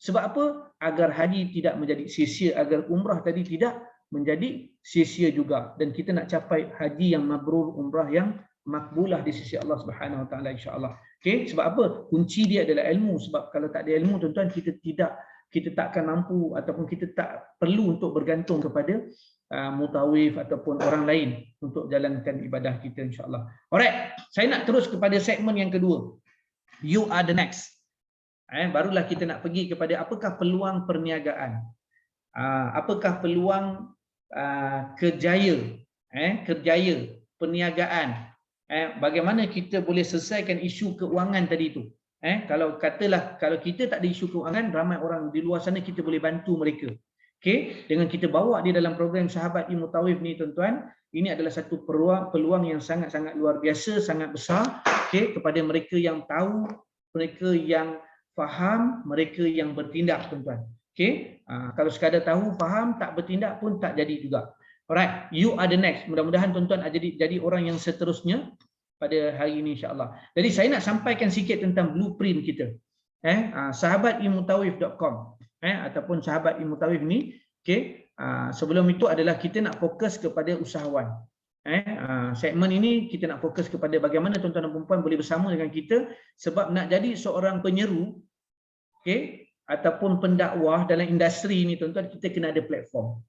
Sebab apa? Agar haji tidak menjadi sia-sia, agar umrah tadi tidak menjadi sia-sia juga, dan kita nak capai haji yang mabrur, umrah yang makbulah di sisi Allah Subhanahu Wa Taala insya-Allah. Okey, sebab apa? Kunci dia adalah ilmu. Sebab kalau tak ada ilmu tuan-tuan, kita takkan mampu ataupun kita tak perlu untuk bergantung kepada mutawif ataupun orang lain untuk jalankan ibadah kita insya-Allah. Alright, saya nak terus kepada segmen yang kedua. You are the next. Barulah kita nak pergi kepada apakah peluang perniagaan. Apakah peluang kerjaya perniagaan. Bagaimana kita boleh selesaikan isu keuangan tadi itu. Kalau katalah kalau kita tak ada isu keuangan, ramai orang di luar sana kita boleh bantu mereka. Okey, dengan kita bawa dia dalam program Sahabat Mutawif ni tuan-tuan, ini adalah satu peluang yang sangat-sangat luar biasa, sangat besar, okey, kepada mereka yang tahu, mereka yang faham, mereka yang bertindak tuan-tuan. Okey, kalau sekadar tahu, faham, tak bertindak pun tak jadi juga. Alright, you are the next. Mudah-mudahan tuan-tuan jadi orang yang seterusnya pada hari ini insya-Allah. Jadi saya nak sampaikan sikit tentang blueprint kita. sahabatimutawif.com ataupun Sahabat Mutawif ni, okey. Sebelum itu adalah kita nak fokus kepada usahawan. Segmen ini kita nak fokus kepada bagaimana tuan-tuan dan puan boleh bersama dengan kita, sebab nak jadi seorang penyeru, okey, ataupun pendakwah dalam industri ini tuan-tuan, kita kena ada platform.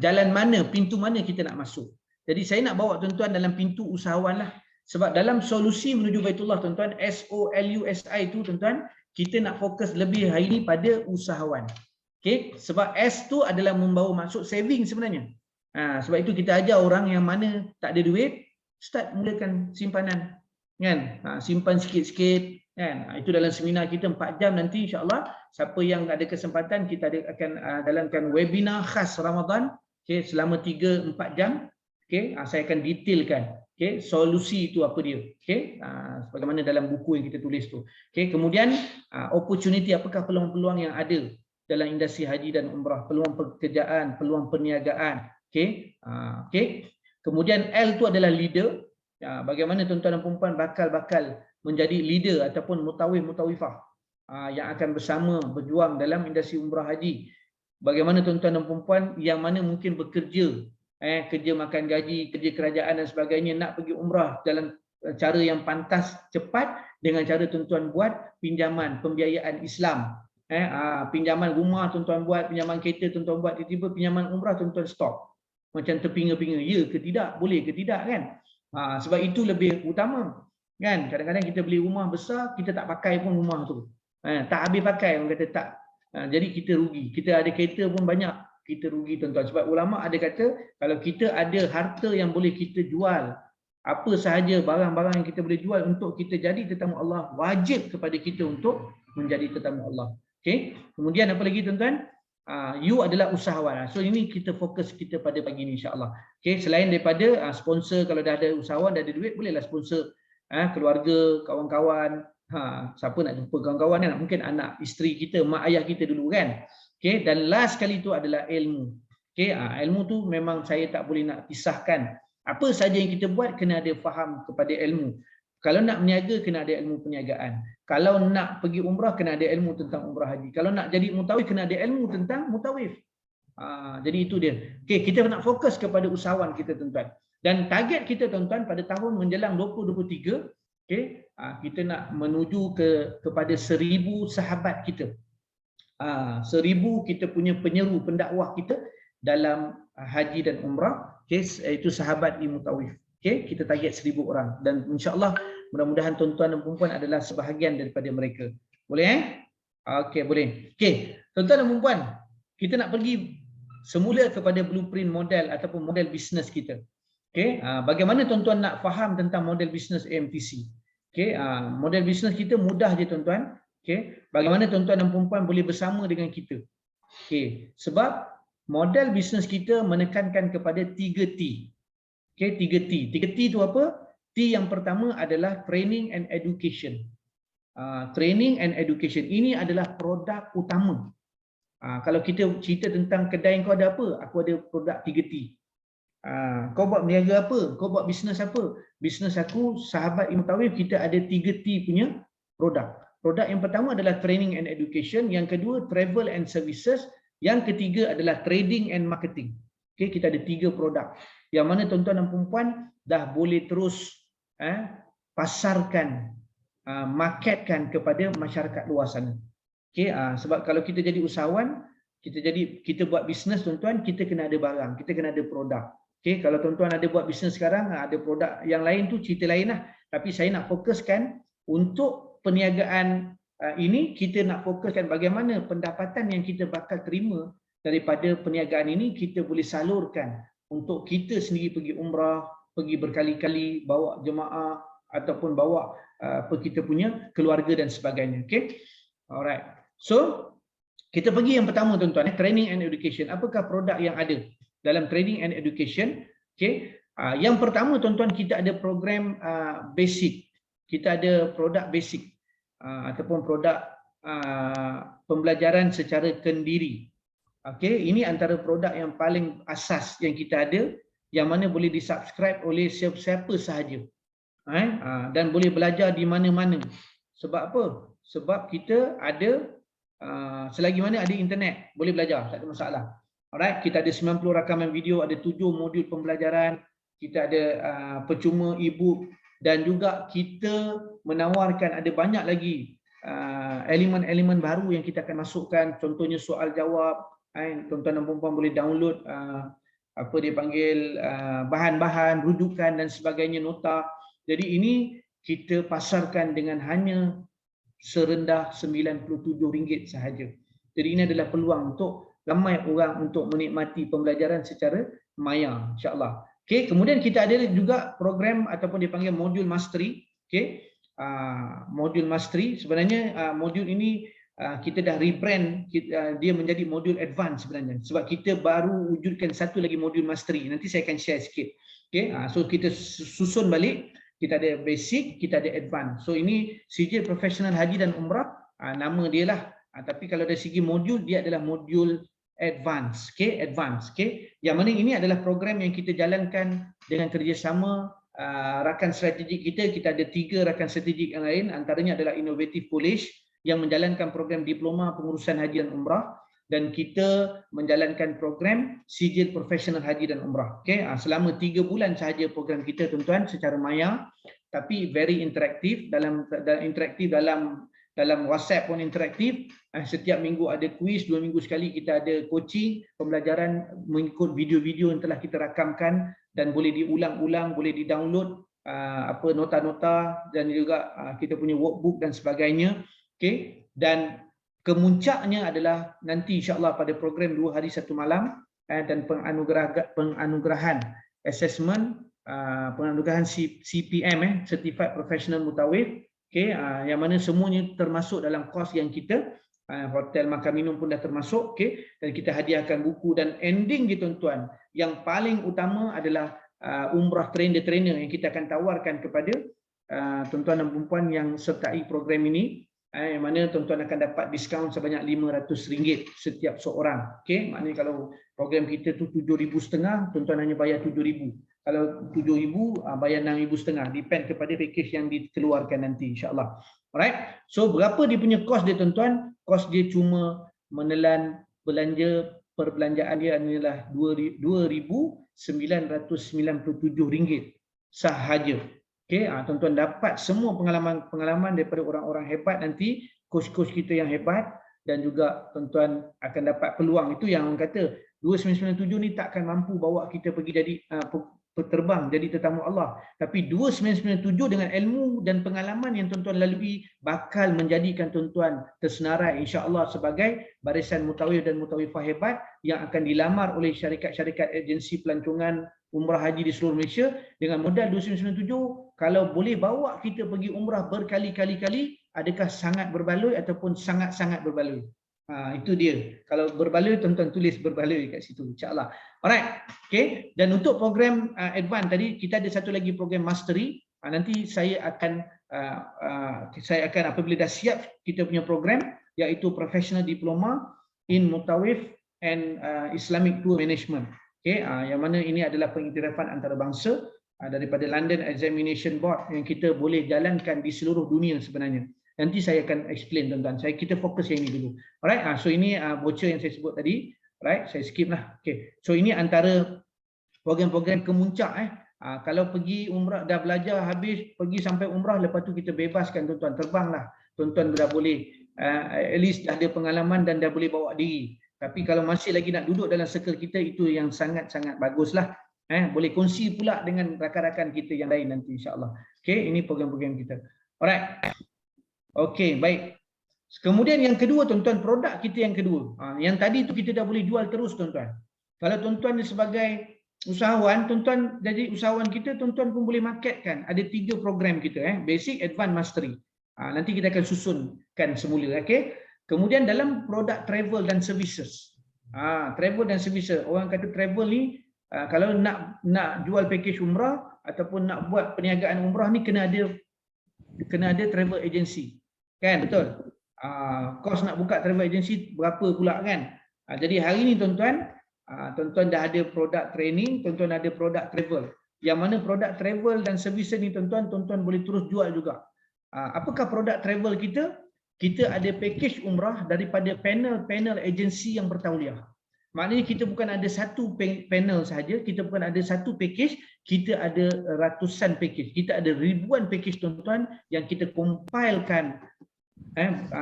Jalan mana, pintu mana kita nak masuk. Jadi saya nak bawa tuan-tuan dalam pintu usahawan lah. Sebab dalam solusi menuju Baitullah tuan-tuan, SOLUSI itu tuan-tuan, kita nak fokus lebih hari ini pada usahawan. Okay? Sebab S tu adalah membawa maksud saving sebenarnya. Sebab itu kita ajar orang yang mana tak ada duit, start mulakan simpanan. Kan? Simpan sikit-sikit. Kan? Itu dalam seminar kita 4 jam nanti insya-Allah. Siapa yang ada kesempatan, kita akan dalamkan webinar khas Ramadan, okay, selama 3-4 jam. Okay, saya akan detailkan, okay, solusi itu apa dia, okay, sebagaimana dalam buku yang kita tulis tu. Okay, kemudian opportunity, apakah peluang-peluang yang ada dalam industri haji dan umrah, peluang pekerjaan, peluang perniagaan. Okey. Okey. Kemudian L tu adalah leader. Bagaimana tuan-tuan dan puan bakal menjadi leader ataupun mutawif-mutawifah yang akan bersama berjuang dalam industri umrah haji. Bagaimana tuan-tuan dan puan yang mana mungkin bekerja, kerja makan gaji, kerja kerajaan dan sebagainya, nak pergi umrah dalam cara yang pantas, cepat, dengan cara tuan-tuan buat pinjaman pembiayaan Islam. Pinjaman rumah tuan-tuan buat, pinjaman kereta tuan-tuan buat, tiba-tiba pinjaman umrah tuan-tuan stop. Macam terpinga-pinga, ya ke tidak, boleh ke tidak kan? Sebab itu lebih utama kan. Kadang-kadang kita beli rumah besar, kita tak pakai pun rumah tu, tak habis pakai, orang kata tak. Jadi kita rugi. Kita ada kereta pun banyak, kita rugi tuan-tuan. Sebab ulama ada kata kalau kita ada harta yang boleh kita jual, apa sahaja barang-barang yang kita boleh jual untuk kita jadi tetamu Allah, wajib kepada kita untuk menjadi tetamu Allah. Okey. Kemudian apa lagi tuan-tuan? You adalah usahawan. So ini kita fokus kita pada pagi ni insya-Allah. Okey, selain daripada sponsor, kalau dah ada usahawan, dah ada duit, bolehlah sponsor keluarga, kawan-kawan. Siapa nak jumpa kawan-kawan kan? Mungkin anak, isteri kita, mak ayah kita dulu kan. Okey, dan last kali tu adalah ilmu. Okey, ilmu tu memang saya tak boleh nak pisahkan. Apa saja yang kita buat kena ada faham kepada ilmu. Kalau nak berniaga kena ada ilmu perniagaan. Kalau nak pergi umrah kena ada ilmu tentang umrah haji. Kalau nak jadi mutawif kena ada ilmu tentang mutawif. Jadi itu dia. Okey, kita nak fokus kepada usahawan kita tuan-tuan. Dan target kita tuan-tuan pada tahun menjelang 2023, okey, kita nak menuju kepada 1000 sahabat kita. 1000 kita punya penyeru, pendakwah kita dalam haji dan umrah. Okey, itu sahabat mutawif. Okey, kita target 1000 orang dan insya-Allah mudah-mudahan tuan-tuan dan puan adalah sebahagian daripada mereka. Boleh Okey, boleh. Okey, tuan-tuan dan puan, kita nak pergi semula kepada blueprint model ataupun model bisnes kita. Okey, bagaimana tuan-tuan nak faham tentang model bisnes AMTC? Okey, model bisnes kita mudah je tuan-tuan. Okey, bagaimana tuan-tuan dan puan boleh bersama dengan kita? Okey, sebab model bisnes kita menekankan kepada 3T. Okey, 3T. 3T itu apa? T yang pertama adalah training and education. Training and education. Ini adalah produk utama. Kalau kita cerita tentang kedai kau ada apa? Aku ada produk 3T. Kau buat berniaga apa? Kau buat bisnes apa? Bisnes aku, sahabat mutawif, kita ada 3T punya produk. Produk yang pertama adalah training and education. Yang kedua, travel and services. Yang ketiga adalah trading and marketing. Okey, kita ada 3 produk. Yang mana tuan-tuan dan puan dah boleh terus pasarkan, marketkan kepada masyarakat luas sana. Okey, sebab kalau kita jadi usahawan, kita buat bisnes tuan-tuan, kita kena ada barang, kita kena ada produk. Okey, kalau tuan-tuan ada buat bisnes sekarang, ada produk yang lain tu cerita lain lah. Tapi saya nak fokuskan untuk perniagaan ini, kita nak fokuskan bagaimana pendapatan yang kita bakal terima daripada perniagaan ini kita boleh salurkan untuk kita sendiri pergi umrah, pergi berkali-kali, bawa jemaah ataupun bawa kita punya keluarga dan sebagainya. Okey. Alright. So, kita pergi yang pertama tuan-tuan, training and education. Apakah produk yang ada dalam training and education? Okey. Yang pertama tuan-tuan, kita ada program basic. Kita ada produk basic ataupun produk pembelajaran secara kendiri. Okey, ini antara produk yang paling asas yang kita ada, yang mana boleh disubscribe oleh siapa-siapa sahaja. Dan boleh belajar di mana-mana. Sebab apa? Sebab kita ada selagi mana ada internet, boleh belajar, tak ada masalah. Alright, kita ada 90 rakaman video, ada 7 modul pembelajaran, kita ada percuma e-book dan juga kita menawarkan ada banyak lagi elemen-elemen baru yang kita akan masukkan, contohnya soal jawab. Tuan-tuan dan puan boleh download apa dia panggil bahan-bahan, rujukan dan sebagainya, nota. Jadi ini kita pasarkan dengan hanya serendah RM97 sahaja. Jadi ini adalah peluang untuk ramai orang untuk menikmati pembelajaran secara maya, insya-Allah. Okey, kemudian kita ada juga program ataupun dipanggil modul mastery. Okey. Modul mastery sebenarnya modul ini kita dah rebrand, dia menjadi modul advance sebenarnya, sebab kita baru wujudkan satu lagi modul mastery. Nanti saya akan share sikit. Okey, so kita susun balik, kita ada basic, kita ada advance. So ini CJ Professional Haji dan Umrah, nama dia lah Tapi kalau dari segi modul, dia adalah modul advance, okay? Advance, okay? Yang mana ini adalah program yang kita jalankan dengan kerjasama rakan strategik kita. Kita ada 3 rakan strategik yang lain, antaranya adalah Innovative College yang menjalankan program diploma pengurusan haji dan umrah, dan kita menjalankan program sijil profesional haji dan umrah. Okay? Selama 3 bulan sahaja program kita tuan-tuan secara maya, tapi very interaktif, dalam WhatsApp pun interaktif. Setiap minggu ada kuis, 2 minggu sekali kita ada coaching, pembelajaran mengikut video-video yang telah kita rakamkan dan boleh diulang-ulang, boleh di-download nota-nota dan juga kita punya workbook dan sebagainya. Okay? Dan kemuncaknya adalah nanti insya-Allah pada program 2 hari 1 malam dan penganugerahan assessment, penganugerahan CPM, Certified Professional Mutawif. Okay, yang mana semuanya termasuk dalam kos yang kita, hotel makan minum pun dah termasuk. Okay, dan kita hadiahkan buku, dan ending di tuan-tuan, yang paling utama adalah umrah trainer yang kita akan tawarkan kepada tuan-tuan dan puan yang sertai program ini, yang mana tuan-tuan akan dapat diskaun sebanyak RM500 setiap seorang. Okay, maknanya kalau program kita tu 7,500, tuan-tuan hanya bayar 7,000. Kalau 7,000 bayar 6,500, depend kepada package yang dikeluarkan nanti insya-Allah. Alright. So berapa dia punya kos dia tuan-tuan? Kos dia cuma menelan belanja perbelanjaan dia adalah RM2,997 sahaja. Okey, tuan-tuan dapat semua pengalaman daripada orang-orang hebat nanti, coach-coach kita yang hebat, dan juga tuan-tuan akan dapat peluang. Itu yang orang kata 2,997 ni takkan mampu bawa kita pergi jadi terbang jadi tetamu Allah, tapi 2,997 dengan ilmu dan pengalaman yang tuan-tuan lalui bakal menjadikan tuan-tuan tersenarai insya-Allah sebagai barisan mutawif dan mutawifah hebat yang akan dilamar oleh syarikat-syarikat agensi pelancongan umrah haji di seluruh Malaysia. Dengan modal 2,997, kalau boleh bawa kita pergi umrah berkali-kali, adakah sangat berbaloi ataupun sangat-sangat berbaloi? Itu dia. Kalau berbaloi, tuan-tuan tulis berbaloi kat situ insya-Allah. Alright. Okay. Dan untuk program advance tadi, kita ada satu lagi program mastery. Nanti saya akan apabila dah siap kita punya program, iaitu Professional Diploma in Mutawif and Islamic Tour Management. Okay. Yang mana ini adalah pengiktirafan antarabangsa daripada London Examination Board yang kita boleh jalankan di seluruh dunia sebenarnya. Nanti saya akan explain tuan-tuan. Kita fokus yang ini dulu. Alright. So ini voucher yang saya sebut tadi. Alright, saya skip lah. Okay. So ini antara program-program kemuncak. Kalau pergi umrah dah belajar habis, pergi sampai umrah, lepas tu kita bebaskan tuan-tuan, terbanglah. Tuan-tuan dah boleh at least dah ada pengalaman dan dah boleh bawa diri. Tapi kalau masih lagi nak duduk dalam circle kita, itu yang sangat-sangat baguslah. Boleh kongsi pula dengan rakan-rakan kita yang lain nanti insya-Allah. Okay, ini program-program kita. Alright. Okey, baik. Kemudian yang kedua tuan-tuan, produk kita yang kedua. Yang tadi tu kita dah boleh jual terus tuan-tuan. Kalau tuan-tuan sebagai usahawan, tuan-tuan jadi usahawan kita, tuan-tuan pun boleh marketkan. Ada 3 program kita, Basic, Advanced, Mastery. Nanti kita akan susunkan semula, okey. Kemudian dalam produk travel dan services. Travel dan services. Orang kata travel ni kalau nak jual package umrah ataupun nak buat perniagaan umrah ni kena ada travel agency. Kan, betul? Kos nak buka travel agency berapa pula kan? Jadi hari ni tuan-tuan, tuan-tuan dah ada produk training, tuan-tuan ada produk travel. Yang mana produk travel dan services ni tuan-tuan boleh terus jual juga. Apakah produk travel kita? Kita ada package umrah daripada panel agensi yang bertauliah. Maknanya kita bukan ada satu panel sahaja, kita bukan ada satu package, kita ada ratusan package. Kita ada ribuan package tuan-tuan yang kita compilekan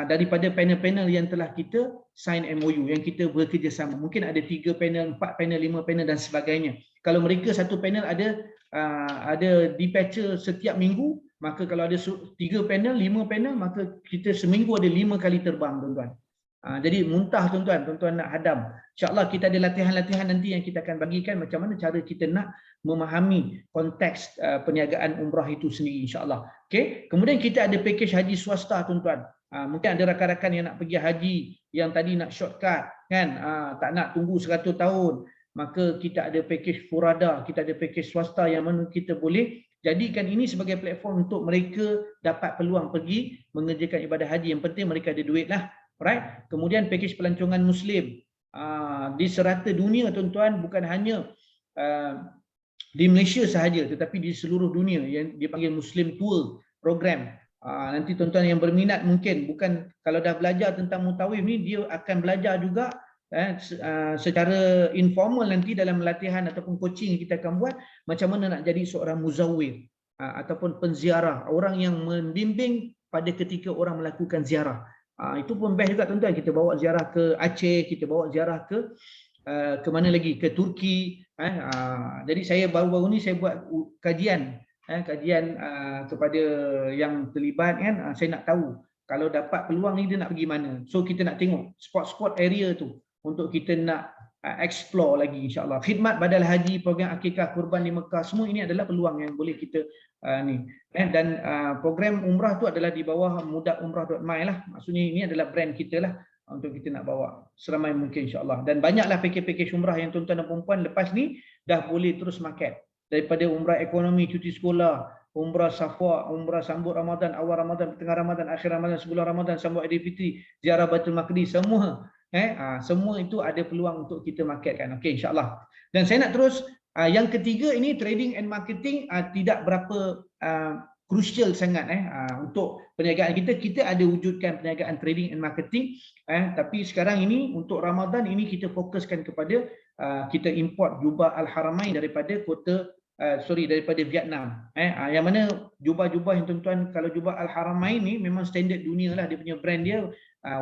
daripada panel-panel yang telah kita sign MOU, yang kita bekerjasama. Mungkin ada 3 panel, 4 panel, 5 panel dan sebagainya. Kalau mereka satu panel ada dispatcher setiap minggu, maka kalau ada 3 panel, 5 panel, maka kita seminggu ada 5 kali terbang tuan-tuan. Jadi muntah tuan-tuan, tuan-tuan nak hadam. InsyaAllah kita ada latihan-latihan nanti yang kita akan bagikan macam mana cara kita nak memahami konteks perniagaan umrah itu sendiri insyaAllah. Okay. Kemudian kita ada package haji swasta tuan-tuan. Mungkin ada rakan-rakan yang nak pergi haji, yang tadi nak shortcut kan, tak nak tunggu 100 tahun. Maka kita ada package Furada, kita ada package swasta yang mana kita boleh jadikan ini sebagai platform untuk mereka dapat peluang pergi mengerjakan ibadah haji. Yang penting mereka ada duit lah. Alright. Kemudian package pelancongan Muslim di serata dunia tuan-tuan, bukan hanya di Malaysia sahaja tetapi di seluruh dunia, yang dipanggil Muslim Tour program. Nanti tuan-tuan yang berminat mungkin bukan kalau dah belajar tentang mutawif ni, dia akan belajar juga secara informal nanti dalam latihan ataupun coaching yang kita akan buat, macam mana nak jadi seorang muzawwir ataupun penziarah, orang yang membimbing pada ketika orang melakukan ziarah. Itu pun best juga tuan-tuan, kita bawa ziarah ke Aceh, kita bawa ziarah ke mana lagi, ke Turki. Jadi saya baru-baru ni saya buat kajian kepada yang terlibat kan. Saya nak tahu kalau dapat peluang ni dia nak pergi mana. So kita nak tengok spot-spot area tu untuk kita nak explore lagi, insyaAllah. Khidmat badal haji, program akikah, kurban di Mekah, semua ini adalah peluang yang boleh kita dan program umrah tu adalah di bawah mudaumrah.my lah. Maksudnya ini adalah brand kita lah untuk kita nak bawa seramai mungkin, insyaAllah. Dan banyaklah package umrah yang tuan-tuan dan perempuan lepas ni dah boleh terus market. Daripada umrah ekonomi, cuti sekolah, umrah safwa, umrah sambut Ramadan, awal Ramadan, tengah Ramadan, akhir Ramadan, sebulan Ramadan, sambut Aidilfitri, ziarah Baitul Maqdis, semua semua itu ada peluang untuk kita marketkan. Okey, insyaAllah. Dan saya nak terus yang ketiga ini, trading and marketing tidak berapa crucial sangat untuk perniagaan kita. Kita ada wujudkan perniagaan trading and marketing, tapi sekarang ini untuk Ramadan ini kita fokuskan kepada kita import jubah Al-Haramain daripada daripada Vietnam. Yang mana jubah-jubah yang tuan-tuan, kalau jubah Al-Haramain ni memang standard dunia lah, dia punya brand dia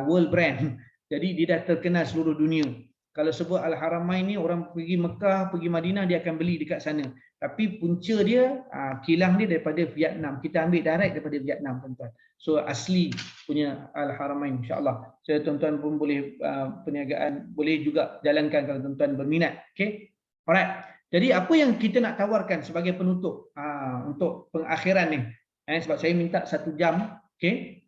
world brand. Jadi dia dah terkenal seluruh dunia. Kalau sebut Al-Haramain ni, orang pergi Mekah, pergi Madinah, dia akan beli dekat sana. Tapi punca dia, kilang dia daripada Vietnam. Kita ambil direct daripada Vietnam, tuan-tuan. So asli punya Al-Haramain, insyaAllah. So tuan-tuan pun boleh perniagaan, boleh juga jalankan kalau tuan-tuan berminat. Okay? Alright. Jadi apa yang kita nak tawarkan sebagai penutup untuk pengakhiran ni? Sebab saya minta 1 jam. Okay?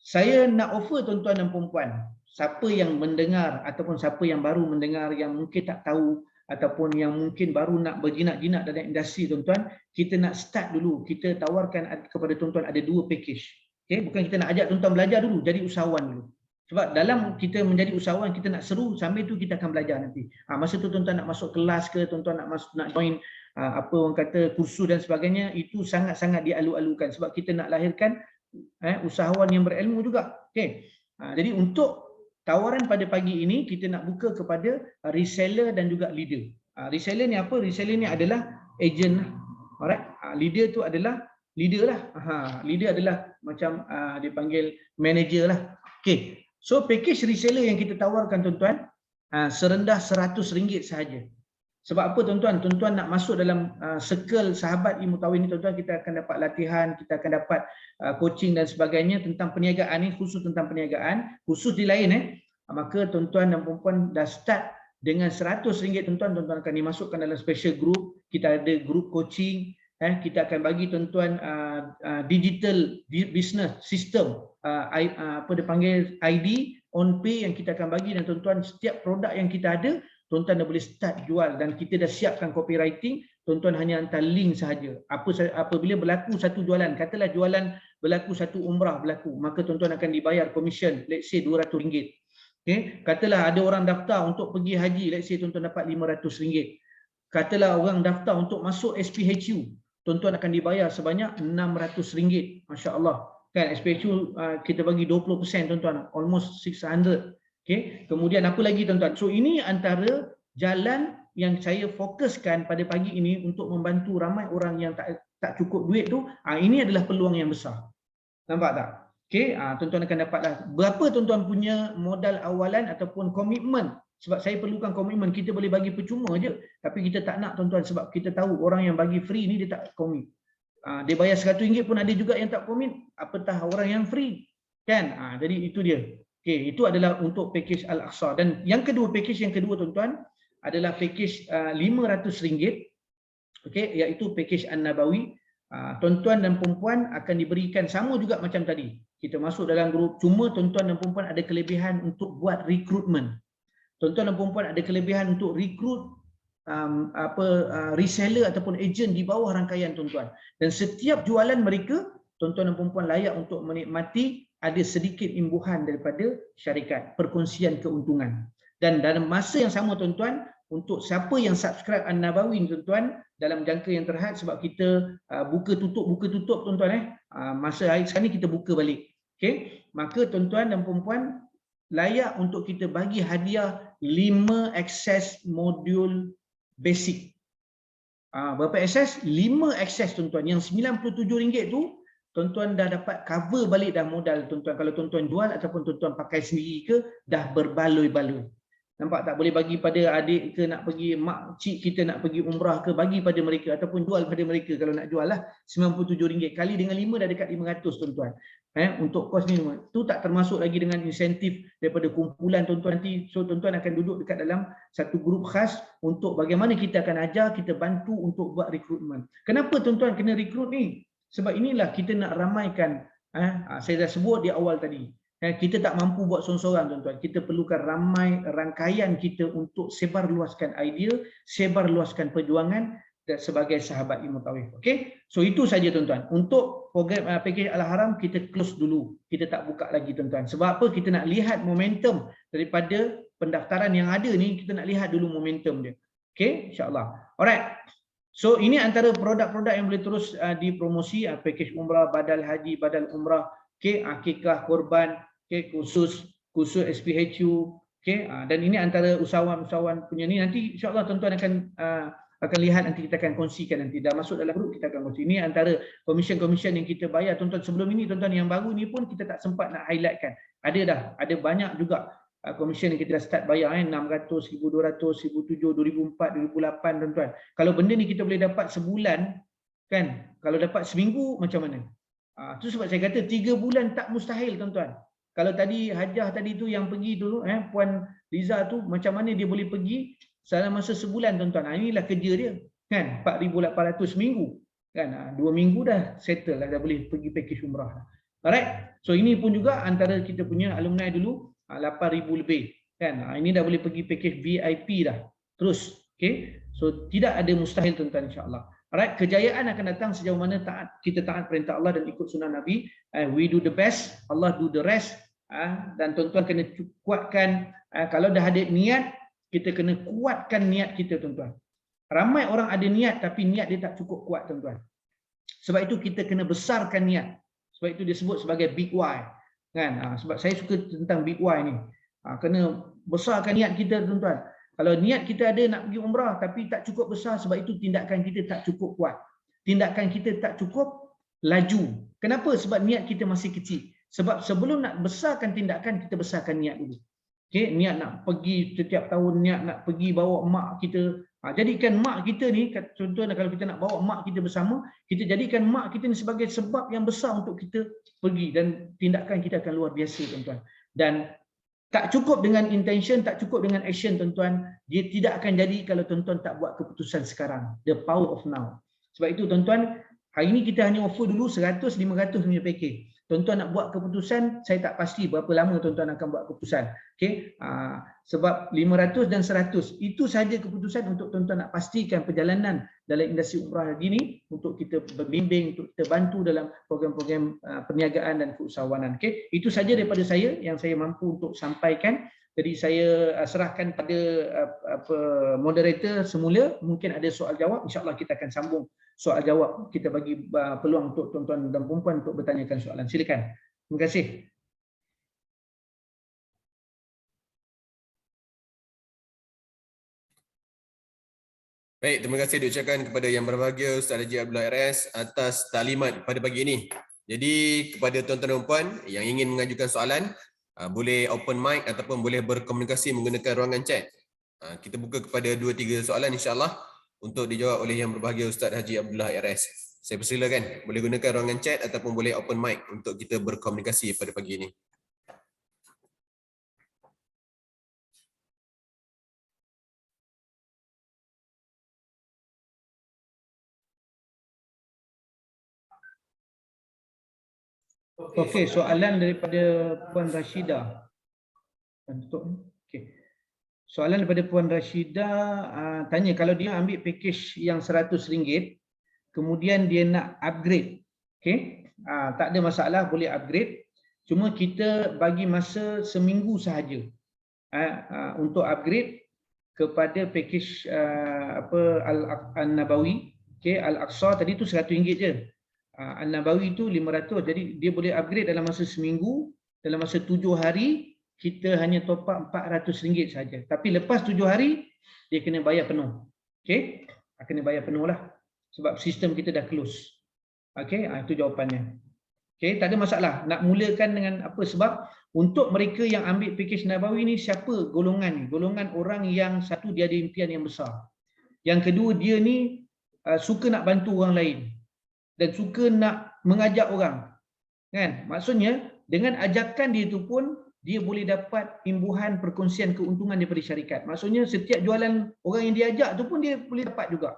Saya nak offer tuan-tuan dan perempuan, siapa yang mendengar ataupun siapa yang baru mendengar, yang mungkin tak tahu ataupun yang mungkin baru nak berjinak-jinak dalam industri, tuan-tuan, kita nak start dulu. Kita tawarkan kepada tuan-tuan ada 2 package. Okay? Bukan kita nak ajak tuan-tuan belajar dulu, jadi usahawan dulu. Sebab dalam kita menjadi usahawan, kita nak seru, sambil tu kita akan belajar nanti. Masa tu tuan-tuan nak masuk kelas ke, tuan-tuan nak join apa orang kata kursus dan sebagainya, itu sangat-sangat dialu-alukan sebab kita nak lahirkan usahawan yang berilmu juga. Okay. Jadi untuk tawaran pada pagi ini, kita nak buka kepada reseller dan juga leader. Reseller ni apa? Reseller ni adalah agent. Alright. Leader tu adalah leader lah. Leader adalah macam dipanggil manager lah. Okay. So package reseller yang kita tawarkan, tuan-tuan, serendah RM100 sahaja. Sebab apa, tuan-tuan? Tuan-tuan nak masuk dalam circle sahabat ilmu tawhid ni, tuan-tuan, kita akan dapat latihan, kita akan dapat coaching dan sebagainya tentang perniagaan ni, khusus tentang perniagaan, khusus di lain maka tuan-tuan dan perempuan dah start dengan RM100, tuan-tuan akan dimasukkan dalam special group. Kita ada group coaching, kita akan bagi tuan-tuan digital business system, apa dipanggil ID on pay yang kita akan bagi, dan tuan-tuan setiap produk yang kita ada, tuan-tuan dah boleh start jual, dan kita dah siapkan copywriting. Tuan-tuan hanya hantar link sahaja. Apabila berlaku satu jualan, katalah jualan berlaku satu umrah berlaku, maka tuan-tuan akan dibayar commission, let's say RM200. Okay? Katalah ada orang daftar untuk pergi haji, let's say tuan-tuan dapat RM500. Katalah orang daftar untuk masuk SPHU, tuan-tuan akan dibayar sebanyak RM600. Masya-Allah. Kan SPHU kita bagi 20%, tuan-tuan, almost 600. Okay? Kemudian apa lagi, tuan-tuan? So ini antara jalan yang saya fokuskan pada pagi ini untuk membantu ramai orang yang tak cukup duit tu. Ini adalah peluang yang besar. Nampak tak? Okay, tuan-tuan akan dapatlah. Berapa tuan-tuan punya modal awalan ataupun komitmen? Sebab saya perlukan komitmen. Kita boleh bagi percuma je, tapi kita tak nak, tuan-tuan, sebab kita tahu orang yang bagi free ni dia tak komit. Dia bayar RM100 pun ada juga yang tak komit, apatah orang yang free. Kan? Jadi itu dia. Okay, itu adalah untuk package Al-Aqsa. Dan package yang kedua, tuan-tuan, adalah package RM500. Okay, iaitu package An-Nabawi. Tuan-tuan dan perempuan akan diberikan sama juga macam tadi. Kita masuk dalam grup, cuma tuan-tuan dan perempuan ada kelebihan untuk buat recruitment. Tuan-tuan dan perempuan ada kelebihan untuk rekrut reseller ataupun agent di bawah rangkaian tuan-tuan. Dan setiap jualan mereka, tuan-tuan dan perempuan layak untuk menikmati ada sedikit imbuhan daripada syarikat, perkongsian keuntungan. Dan dalam masa yang sama tuan-tuan, untuk siapa yang subscribe An-Nabawi tuan-tuan, dalam jangka yang terhad, sebab kita buka tutup tuan-tuan, masa hari sekarang ni kita buka balik. Okey, maka tuan-tuan dan puan-puan layak untuk kita bagi hadiah 5 akses modul basic. Berapa akses? 5 akses tuan-tuan. Yang RM97 tu tuan-tuan dah dapat cover balik dah modal tuan-tuan. Kalau tuan-tuan jual ataupun tuan-tuan pakai sendiri ke, dah berbaloi-baloi. Nampak tak? Boleh bagi pada adik ke, nak pergi mak cik kita nak pergi umrah ke, bagi pada mereka ataupun jual pada mereka kalau nak jual lah. RM97 kali dengan 5 dah dekat 500 tuan-tuan. Untuk kos ni tu tak termasuk lagi dengan insentif daripada kumpulan tuan-tuan nanti. So tuan-tuan akan duduk dekat dalam satu grup khas untuk bagaimana kita akan ajar, kita bantu untuk buat rekrutmen. Kenapa tuan-tuan kena rekrut ni? Sebab inilah kita nak ramaikan, saya dah sebut di awal tadi. Kita tak mampu buat seorang-seorang tuan-tuan. Kita perlukan ramai rangkaian kita untuk sebar luaskan idea, sebar luaskan perjuangan sebagai sahabat ilmu tauhid. Okey? So itu saja tuan-tuan. Untuk program package Al-Haram kita close dulu. Kita tak buka lagi tuan-tuan. Sebab apa? Kita nak lihat momentum daripada pendaftaran yang ada ni, kita nak lihat dulu momentum dia. Okey? Insya-Allah. Alright. So ini antara produk-produk yang boleh terus dipromosi, package umrah, badal haji, badal umrah, okey, akikah, korban, okey, khusus SPHU, okey, dan ini antara usahawan-usahawan punya ni. Nanti insya-Allah tuan-tuan akan lihat, nanti kita akan kongsikan, nanti dah masuk dalam grup kita akan kongsi. Ini antara komisen-komisen yang kita bayar tuan-tuan sebelum ini. Tuan-tuan yang baru ni pun kita tak sempat nak highlightkan. Ada banyak juga komisen yang kita dah start bayar, 600, 1200, 1007, 2004, 2008 tuan-tuan. Kalau benda ni kita boleh dapat sebulan kan, kalau dapat seminggu macam mana? Tu sebab saya kata 3 bulan tak mustahil tuan-tuan. Kalau tadi Hajah tadi tu yang pergi tu, Puan Liza tu, macam mana dia boleh pergi dalam masa sebulan tuan-tuan. Inilah kerja dia kan, 4,800 seminggu kan, 2 minggu dah settle dah boleh pergi package umrah. Alright, so ini pun juga antara kita punya alumni dulu, 8,000 lebih kan. Ini dah boleh pergi package VIP dah terus. Okay, so tidak ada mustahil tuan-tuan, insya-Allah. Alright, kejayaan akan datang sejauh mana kita taat perintah Allah dan ikut sunnah Nabi. We do the best, Allah do the rest. Dan tuan-tuan kena kuatkan, kalau dah ada niat, kita kena kuatkan niat kita tuan-tuan. Ramai orang ada niat tapi niat dia tak cukup kuat tuan-tuan. Sebab itu kita kena besarkan niat. Sebab itu disebut sebagai big why kan. Sebab saya suka tentang big why ni. Kena besarkan niat kita tuan-tuan. Kalau niat kita ada nak pergi umrah tapi tak cukup besar, sebab itu tindakan kita tak cukup kuat. Tindakan kita tak cukup laju. Kenapa? Sebab niat kita masih kecil. Sebab sebelum nak besarkan tindakan, kita besarkan niat dulu. Okay, niat nak pergi setiap tahun, niat nak pergi bawa mak kita. Jadikan mak kita ni, contohnya kalau kita nak bawa mak kita bersama, kita jadikan mak kita ni sebagai sebab yang besar untuk kita pergi, dan tindakan kita akan luar biasa tuan-tuan. Dan tak cukup dengan intention, tak cukup dengan action tuan-tuan. Dia tidak akan jadi kalau tuan-tuan tak buat keputusan sekarang. The power of now. Sebab itu tuan-tuan, hari ini kita hanya offer dulu 100, 500 punya package. Tuan-tuan nak buat keputusan, saya tak pasti berapa lama tuan-tuan akan buat keputusan. Okay? Sebab 500 dan 100, itu sahaja keputusan untuk tuan-tuan nak pastikan perjalanan dalam industri umrah lagi ni, untuk kita berbimbing, untuk kita bantu dalam program-program perniagaan dan keusahawanan. Okay? Itu saja daripada saya yang saya mampu untuk sampaikan. Jadi saya serahkan pada moderator semula. Mungkin ada soal jawab, insya-Allah kita akan sambung soal jawab. Kita bagi peluang untuk tuan-tuan dan puan-puan untuk bertanyakan soalan. Silakan. Terima kasih.
Baik, terima kasih diucapkan kepada yang berbahagia Ustaz Haji Abdullah RS atas taklimat pada pagi ini. Jadi kepada tuan-tuan dan puan yang ingin mengajukan soalan, boleh open mic ataupun boleh berkomunikasi menggunakan ruangan chat. Kita buka kepada 2-3 soalan insya-Allah untuk dijawab oleh yang berbahagia Ustaz Haji Abdullah RS. Saya persilakan, boleh gunakan ruangan chat ataupun boleh open mic untuk kita berkomunikasi pada pagi ini.
Okey, soalan daripada Puan Rashidah. Okey. Soalan daripada Puan Rashidah, tanya kalau dia ambil package yang RM100, kemudian dia nak upgrade. Okey. Tak ada masalah, boleh upgrade. Cuma kita bagi masa seminggu sahaja untuk upgrade kepada package Al-Nabawi. Okay, Al-Aqsa tadi tu RM100 je. Al-Nabawi tu 500. Jadi dia boleh upgrade dalam masa seminggu. Dalam masa 7 hari kita hanya top up RM400 saja. Tapi lepas 7 hari dia kena bayar penuh. Okey, kena bayar penuh lah. Sebab sistem kita dah close. Okey, itu jawapannya. Okey, tak ada masalah. Nak mulakan dengan apa? Sebab untuk mereka yang ambil package Nabawi ni, siapa golongan ni? Golongan orang yang satu, dia ada impian yang besar. Yang kedua, dia ni suka nak bantu orang lain. Dan suka nak mengajak orang. Kan? Maksudnya, dengan ajakan dia tu pun, dia boleh dapat imbuhan perkongsian keuntungan daripada syarikat. Maksudnya, setiap jualan orang yang diajak tu pun dia boleh dapat juga.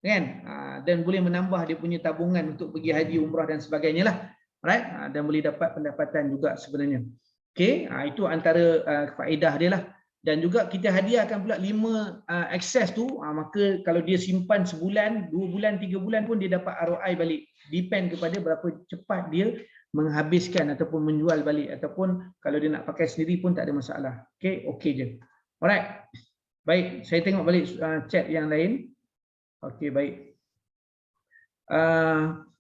Kan? Dan boleh menambah dia punya tabungan untuk pergi haji, umrah dan sebagainya lah. Right? Dan boleh dapat pendapatan juga sebenarnya. Okey, itu antara faedah dia lah. Dan juga kita hadiahkan pula 5 akses tu, maka kalau dia simpan sebulan, 2 bulan, 3 bulan pun dia dapat ROI balik. Depend kepada berapa cepat dia menghabiskan ataupun menjual balik, ataupun kalau dia nak pakai sendiri pun tak ada masalah. Okey, okey je. Alright. Baik, saya tengok balik chat yang lain. Okey, baik.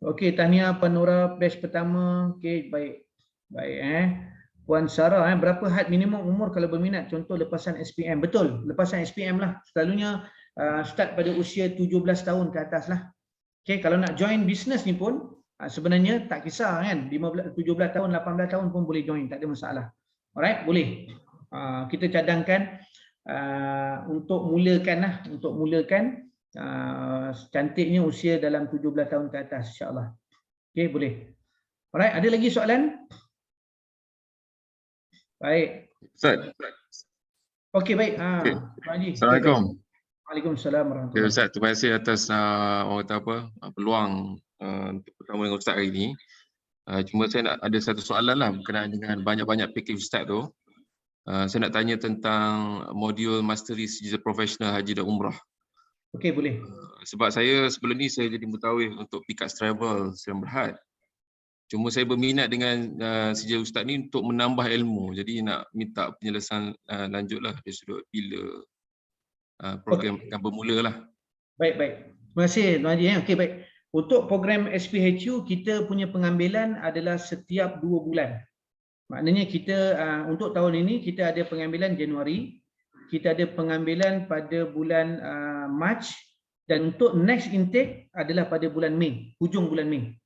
Okey, tahniah Panora batch pertama. Okey, baik. Baik Puan Sarah, berapa had minimum umur kalau berminat? Contoh lepasan SPM. Betul, lepasan SPM lah. Selalunya start pada usia 17 tahun ke atas lah. Okey, kalau nak join business ni pun sebenarnya tak kisah kan. 17 tahun, 18 tahun pun boleh join, tak ada masalah. Alright, boleh. Kita cadangkan untuk mulakan lah, untuk mulakan cantiknya usia dalam 17 tahun ke atas, insya-Allah. Okey, boleh. Alright, ada lagi soalan? Baik.
Ustaz.
Okey, baik.
Okay.
Pak Haji.
Assalamualaikum.
Waalaikumsalam warahmatullahi
Okay,
wabarakatuh.
Ustaz, terima kasih atas orang kata apa, peluang untuk bertemu dengan Ustaz hari ini. Cuma saya nak ada satu soalan lah berkenaan dengan banyak-banyak package Ustaz tu. Saya nak tanya tentang modul Mastery Sejarah Profesional Haji dan Umrah.
Okey, boleh.
Sebab saya sebelum ni saya jadi mutawif untuk Pikas Travel Sdn Bhd. Cuma saya berminat dengan sejarah Ustaz ni untuk menambah ilmu. Jadi nak minta penjelasan lanjutlah dari sudut bila program akan bermula lah.
Baik, baik. Terima kasih Tuan Haji. Okey, baik. Untuk program SPHU, kita punya pengambilan adalah setiap 2 bulan. Maknanya kita untuk tahun ini kita ada pengambilan Januari, kita ada pengambilan pada bulan Mac, dan untuk next intake adalah pada bulan Mei, hujung bulan Mei.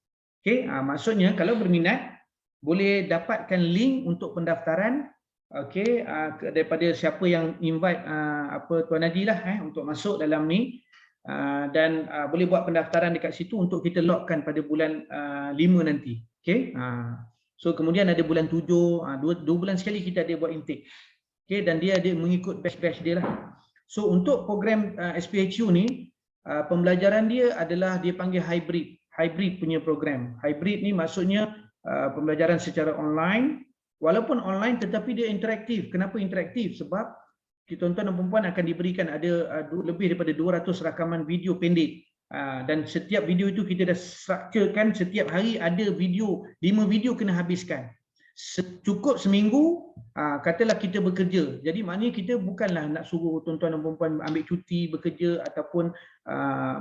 Okey, maksudnya kalau berminat boleh dapatkan link untuk pendaftaran. Okey, daripada siapa yang invite Tuan Haji lah untuk masuk dalam ni, dan boleh buat pendaftaran dekat situ untuk kita lockkan pada bulan 5 nanti. Okey, so kemudian ada bulan 7, 2 bulan sekali kita ada buat intake. Okey, dan dia ada mengikut batch-batch dia lah. So untuk program SPHU ni, pembelajaran dia adalah dia panggil hybrid punya program. Hybrid ni maksudnya pembelajaran secara online, walaupun online tetapi dia interaktif. Kenapa interaktif? Sebab tuan-tuan dan puan akan diberikan ada lebih daripada 200 rakaman video pendek. Dan setiap video itu kita dah structurekan, setiap hari ada video, 5 video kena habiskan. Cukup seminggu, katalah kita bekerja. Jadi maknanya kita bukanlah nak suruh tuan-tuan dan puan ambil cuti bekerja ataupun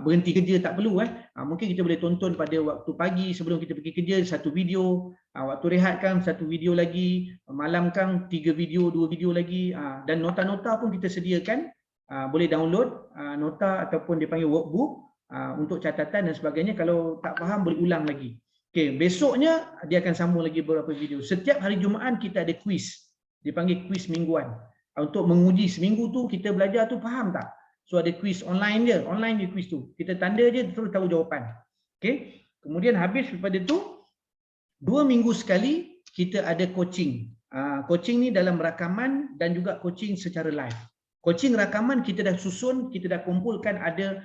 berhenti kerja, tak perlu. Mungkin kita boleh tonton pada waktu pagi sebelum kita pergi kerja, 1 video, waktu rehat kan 1 video lagi, malam kan 3 video, 2 video lagi, dan nota-nota pun kita sediakan, boleh download nota ataupun dia panggil workbook untuk catatan dan sebagainya. Kalau tak faham boleh ulang lagi. Okey, besoknya dia akan sambung lagi beberapa video. Setiap hari Jumaat kita ada quiz. Dia panggil quiz mingguan. Untuk menguji seminggu tu kita belajar tu faham tak? So ada quiz online je quiz tu. Kita tanda je terus tahu jawapan. Okey. Kemudian habis daripada tu 2 minggu sekali kita ada coaching. Coaching ni dalam rakaman dan juga coaching secara live. Coaching rakaman kita dah susun, kita dah kumpulkan ada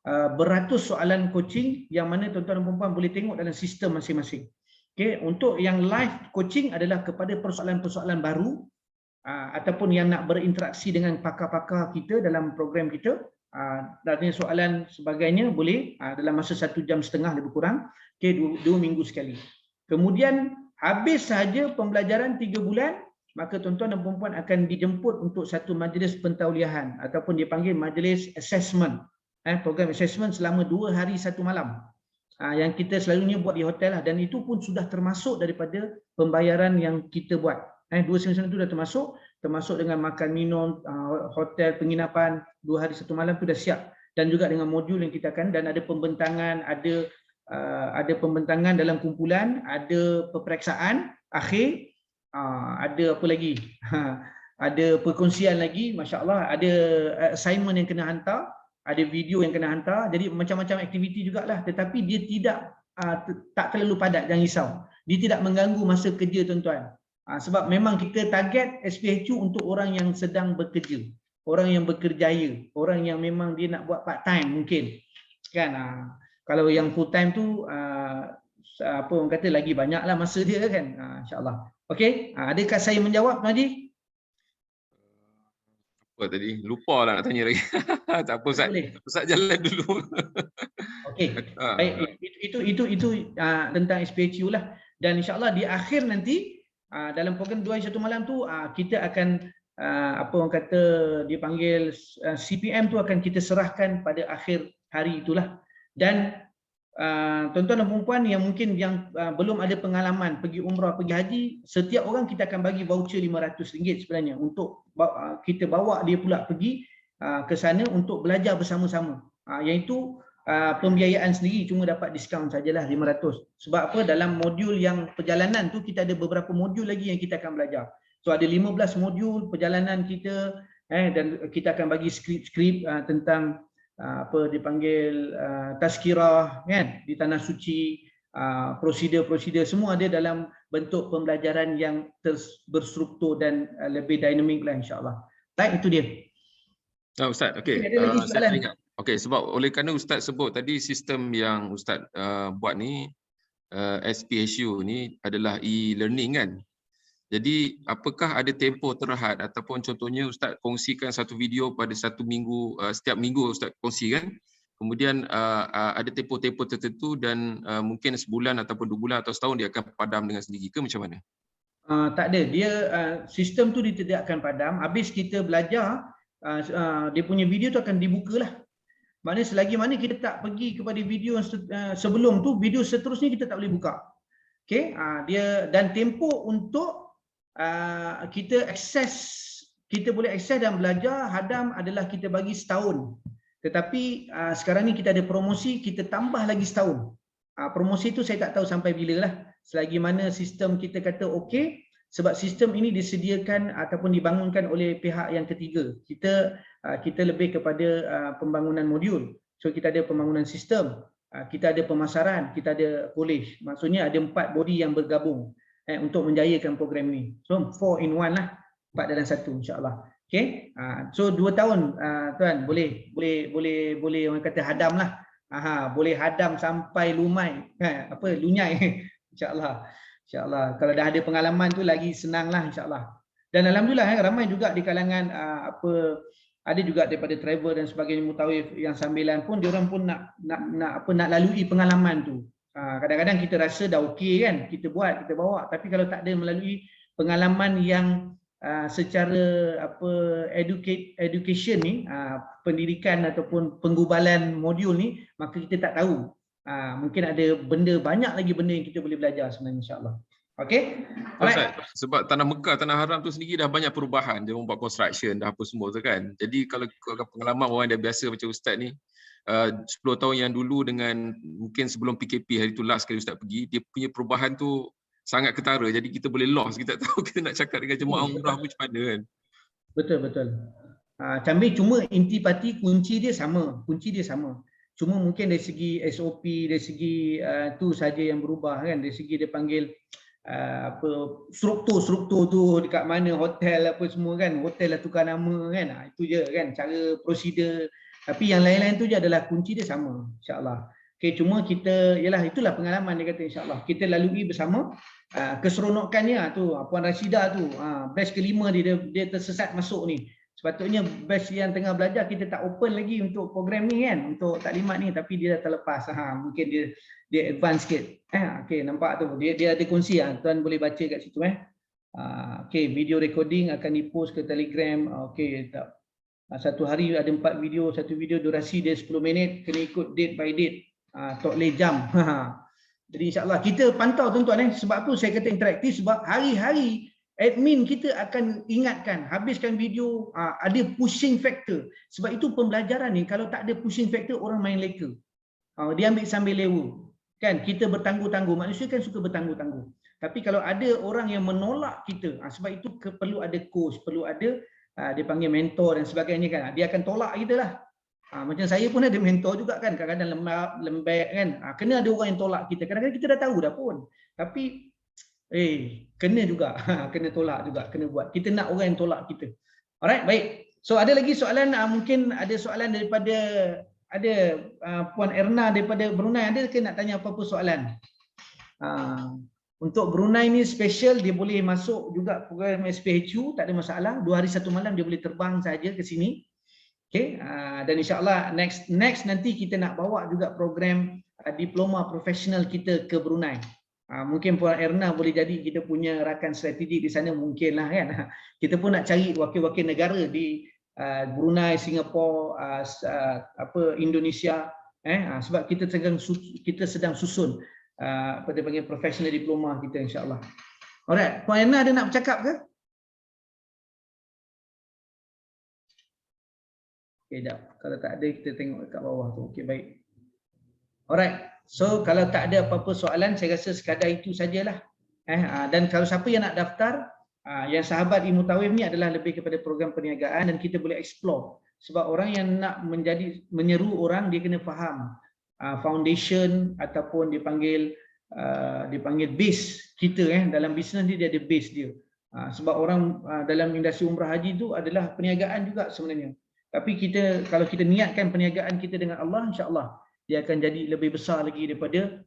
beratus soalan coaching yang mana tuan-tuan dan puan boleh tengok dalam sistem masing-masing. Okey, untuk yang live coaching adalah kepada persoalan-persoalan baru ataupun yang nak berinteraksi dengan pakar-pakar kita dalam program kita. Dan soalan sebagainya boleh dalam masa 1.5 jam lebih kurang. Okey, 2 minggu sekali. Kemudian Habis sahaja pembelajaran 3 bulan, maka tuan-tuan dan puan-puan akan dijemput untuk satu majlis pentauliahan ataupun dipanggil majlis assessment. Program assessment selama 2 hari 1 malam. Yang kita selalunya buat di hotel lah, dan itu pun sudah termasuk daripada pembayaran yang kita buat. 2 setengah itu dah termasuk dengan makan minum, hotel, penginapan 2 hari 1 malam tu dah siap, dan juga dengan modul yang kita akan, dan ada pembentangan, ada pembentangan dalam kumpulan, ada peperiksaan akhir, ada apa lagi? Ada perkongsian lagi, masya-Allah, ada assignment yang kena hantar, ada video yang kena hantar, jadi macam-macam aktiviti jugalah, tetapi dia tak terlalu padat, jangan risau. Dia tidak mengganggu masa kerja tuan-tuan. Sebab memang kita target SPHU untuk orang yang sedang bekerja, orang yang bekerjaya, orang yang memang dia nak buat part time mungkin. Kan? Kalau yang full time tu apa orang kata lagi banyaklah masa dia kan. Insya-Allah. Okey, adakah saya menjawab Naji?
Apa tadi? Lupa lah nak tanya lagi. Tak apa Ustaz. Ustaz jalan dulu.
Okey. Baik, itu tentang SPHU lah, dan insya-Allah di akhir nanti dalam program 2 hari 1 malam tu kita akan apa orang kata dipanggil CPM tu akan kita serahkan pada akhir hari itulah. Dan tuan-tuan dan puan-puan yang mungkin belum ada pengalaman pergi umrah, pergi haji, setiap orang kita akan bagi voucher RM500 sebenarnya untuk kita bawa dia pula pergi ke sana untuk belajar bersama-sama. Iaitu pembiayaan sendiri cuma dapat diskaun sajalah RM500. Sebab apa? Dalam modul yang perjalanan tu kita ada beberapa modul lagi yang kita akan belajar. So ada 15 modul perjalanan kita, dan kita akan bagi skrip tentang apa dipanggil tazkirah kan di tanah suci, prosedur-prosedur semua ada dalam bentuk pembelajaran yang berstruktur dan lebih dinamik lah, insya-Allah. Baik, itu dia.
Ustaz, okey. Saya teringat. Okey, sebab oleh kerana Ustaz sebut tadi sistem yang Ustaz buat ni SPHU ni adalah e-learning kan. Jadi apakah ada tempoh terhad ataupun contohnya Ustaz kongsikan satu video pada satu minggu, setiap minggu Ustaz kongsikan, kemudian ada tempoh-tempoh tertentu dan mungkin sebulan ataupun 2 bulan atau setahun dia akan padam dengan sendiri ke macam mana?
Tak ada, dia sistem tu dia tidak akan padam. Habis kita belajar, dia punya video tu akan dibuka lah. Maknanya selagi mana kita tak pergi kepada video sebelum tu, video seterusnya kita tak boleh buka. Okey, dia dan tempoh untuk kita boleh akses dan belajar hadam adalah kita bagi setahun. Tetapi sekarang ni kita ada promosi, kita tambah lagi setahun. Promosi tu saya tak tahu sampai bila lah. Selagi mana sistem kita kata okey, sebab sistem ini disediakan ataupun dibangunkan oleh pihak yang ketiga. Kita lebih kepada pembangunan modul. So kita ada pembangunan sistem, kita ada pemasaran, kita ada college. Maksudnya ada 4 body yang bergabung untuk menjayakan program ini. So 4 in 1 lah, 4 dalam 1 insya-Allah. Okey. So 2 tahun tuan boleh orang kata hadam lah. Boleh hadam sampai lumai, lunyai insya-Allah. Insya-Allah. Kalau dah ada pengalaman tu lagi senanglah insya-Allah. Dan alhamdulillah ramai juga di kalangan ada juga daripada travel dan sebagainya mutawif yang sambilan pun diorang pun nak lalui pengalaman tu. Kadang-kadang kita rasa dah okey kan, kita buat, kita bawa, tapi kalau tak ada melalui pengalaman yang secara education ni, pendidikan ataupun penggubalan modul ni, maka kita tak tahu. Mungkin ada banyak lagi benda yang kita boleh belajar sebenarnya, insya-Allah. Okey.
Alright. Sebab tanah Mekah, tanah haram tu sendiri dah banyak perubahan, dia membuat construction dah apa semua tu kan. Jadi kalau pengalaman orang dah biasa macam Ustaz ni, 10 tahun yang dulu dengan mungkin sebelum PKP hari tu last kali Ustaz pergi, dia punya perubahan tu sangat ketara. Jadi kita boleh lost, kita tak tahu kita nak cakap dengan jemaah umrah pun macam mana kan.
Betul. Cambil cuma intipati kunci dia sama. Cuma mungkin dari segi SOP, dari segi tu saja yang berubah kan, dari segi dia panggil struktur tu dekat mana hotel apa semua kan, hotel lah tukar nama kan, itu je kan cara prosedur. Tapi yang lain-lain tu je adalah kunci dia sama, insya-Allah. Okey, cuma kita itulah pengalaman dia kata, insya-Allah kita lalui bersama. Keseronokannya tu Puan Rashidah tu batch kelima dia tersesat masuk ni. Sepatutnya batch yang tengah belajar kita tak open lagi untuk program ni kan, untuk taklimat ni, tapi dia dah terlepas. Mungkin dia advance sikit. Okey, nampak tu. Dia ada kongsi tuan boleh baca kat situ okey, video recording akan dipost ke Telegram. Okey, tak. Satu hari ada 4 video, satu video durasi dia 10 minit, kena ikut date by date. Tak boleh jam. Jadi insya-Allah kita pantau tuan-tuan sebab tu saya kata interaktif, sebab hari-hari admin kita akan ingatkan, habiskan video, ada pushing factor. Sebab itu pembelajaran ni kalau tak ada pushing factor, orang main leka. Dia ambil sambil lewa. Kan kita bertangguh-tangguh, manusia kan suka bertangguh-tangguh. Tapi kalau ada orang yang menolak kita, sebab itu perlu ada coach, perlu ada dia panggil mentor dan sebagainya kan. Dia akan tolak kita lah. Macam saya pun ada mentor juga kan, kadang-kadang lembek kan. Kena ada orang yang tolak kita. Kadang-kadang kita dah tahu dah pun. Tapi kena juga, kena tolak juga, kena buat. Kita nak orang yang tolak kita. Alright, baik. So ada lagi soalan, mungkin ada soalan daripada Puan Erna daripada Brunei. Ada ke nak tanya apa-apa soalan? Untuk Brunei ni special, dia boleh masuk juga program SPHU, tak ada masalah. 2 hari 1 malam dia boleh terbang saja ke sini. Okay, dan insyaAllah next nanti kita nak bawa juga program diploma profesional kita ke Brunei. Mungkin Puan Erna boleh jadi kita punya rakan strategi di sana, mungkin lah kan. Kita pun nak cari wakil-wakil negara di Brunei, Singapura, Indonesia, sebab kita sedang susun apa dia panggil professional diploma kita insya-Allah. Alright, Puan Erna ada nak bercakap ke? Okey, jap. Kalau tak ada kita tengok dekat bawah tu. Okey, baik. Alright. So kalau tak ada apa-apa soalan, saya rasa sekadar itu sajalah. Dan kalau siapa yang nak daftar, yang sahabat Ilmu Tawif ni adalah lebih kepada program perniagaan dan kita boleh explore. Sebab orang yang nak menyeru orang, dia kena faham foundation ataupun dipanggil base kita dalam bisnes ni, dia ada base dia. Sebab orang dalam industri umrah haji tu adalah perniagaan juga sebenarnya. Tapi kalau kita niatkan perniagaan kita dengan Allah, insya-Allah dia akan jadi lebih besar lagi daripada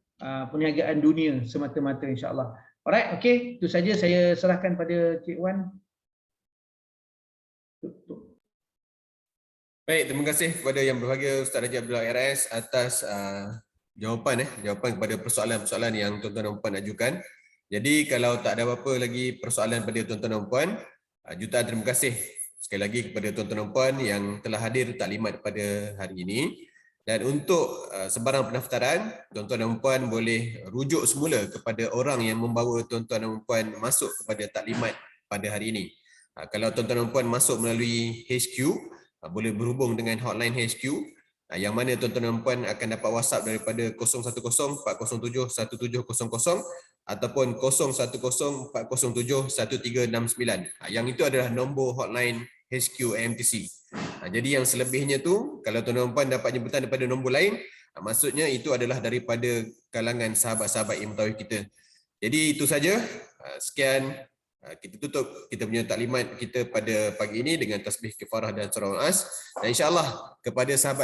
perniagaan dunia semata-mata insya-Allah. Alright, okey, itu saja saya serahkan pada Cik Wan.
Baik, terima kasih kepada yang berbahagia Ustaz Raji Abdullah RS atas jawapan kepada persoalan-persoalan yang tuan-tuan dan puan ajukan. Jadi kalau tak ada apa-apa lagi persoalan pada tuan-tuan dan puan, jutaan terima kasih sekali lagi kepada tuan-tuan dan puan yang telah hadir taklimat pada hari ini. Dan untuk sebarang pendaftaran, tuan-tuan dan puan boleh rujuk semula kepada orang yang membawa tuan-tuan dan puan masuk kepada taklimat pada hari ini. Kalau tuan-tuan dan puan masuk melalui HQ, boleh berhubung dengan hotline HQ, yang mana tuan-tuan dan puan akan dapat WhatsApp daripada 010-407-1700 ataupun 010-407-1369. Yang itu adalah nombor hotline HQ AMTC. Jadi yang selebihnya tu, kalau tuan-tuan dan puan dapat jemputan daripada nombor lain, maksudnya itu adalah daripada kalangan sahabat-sahabat Ilmu Tawif kita. Jadi itu saja. Sekian, kita tutup kita punya taklimat kita pada pagi ini dengan tasbih kifarah dan surah Al-As. Dan insya-Allah kepada sahabat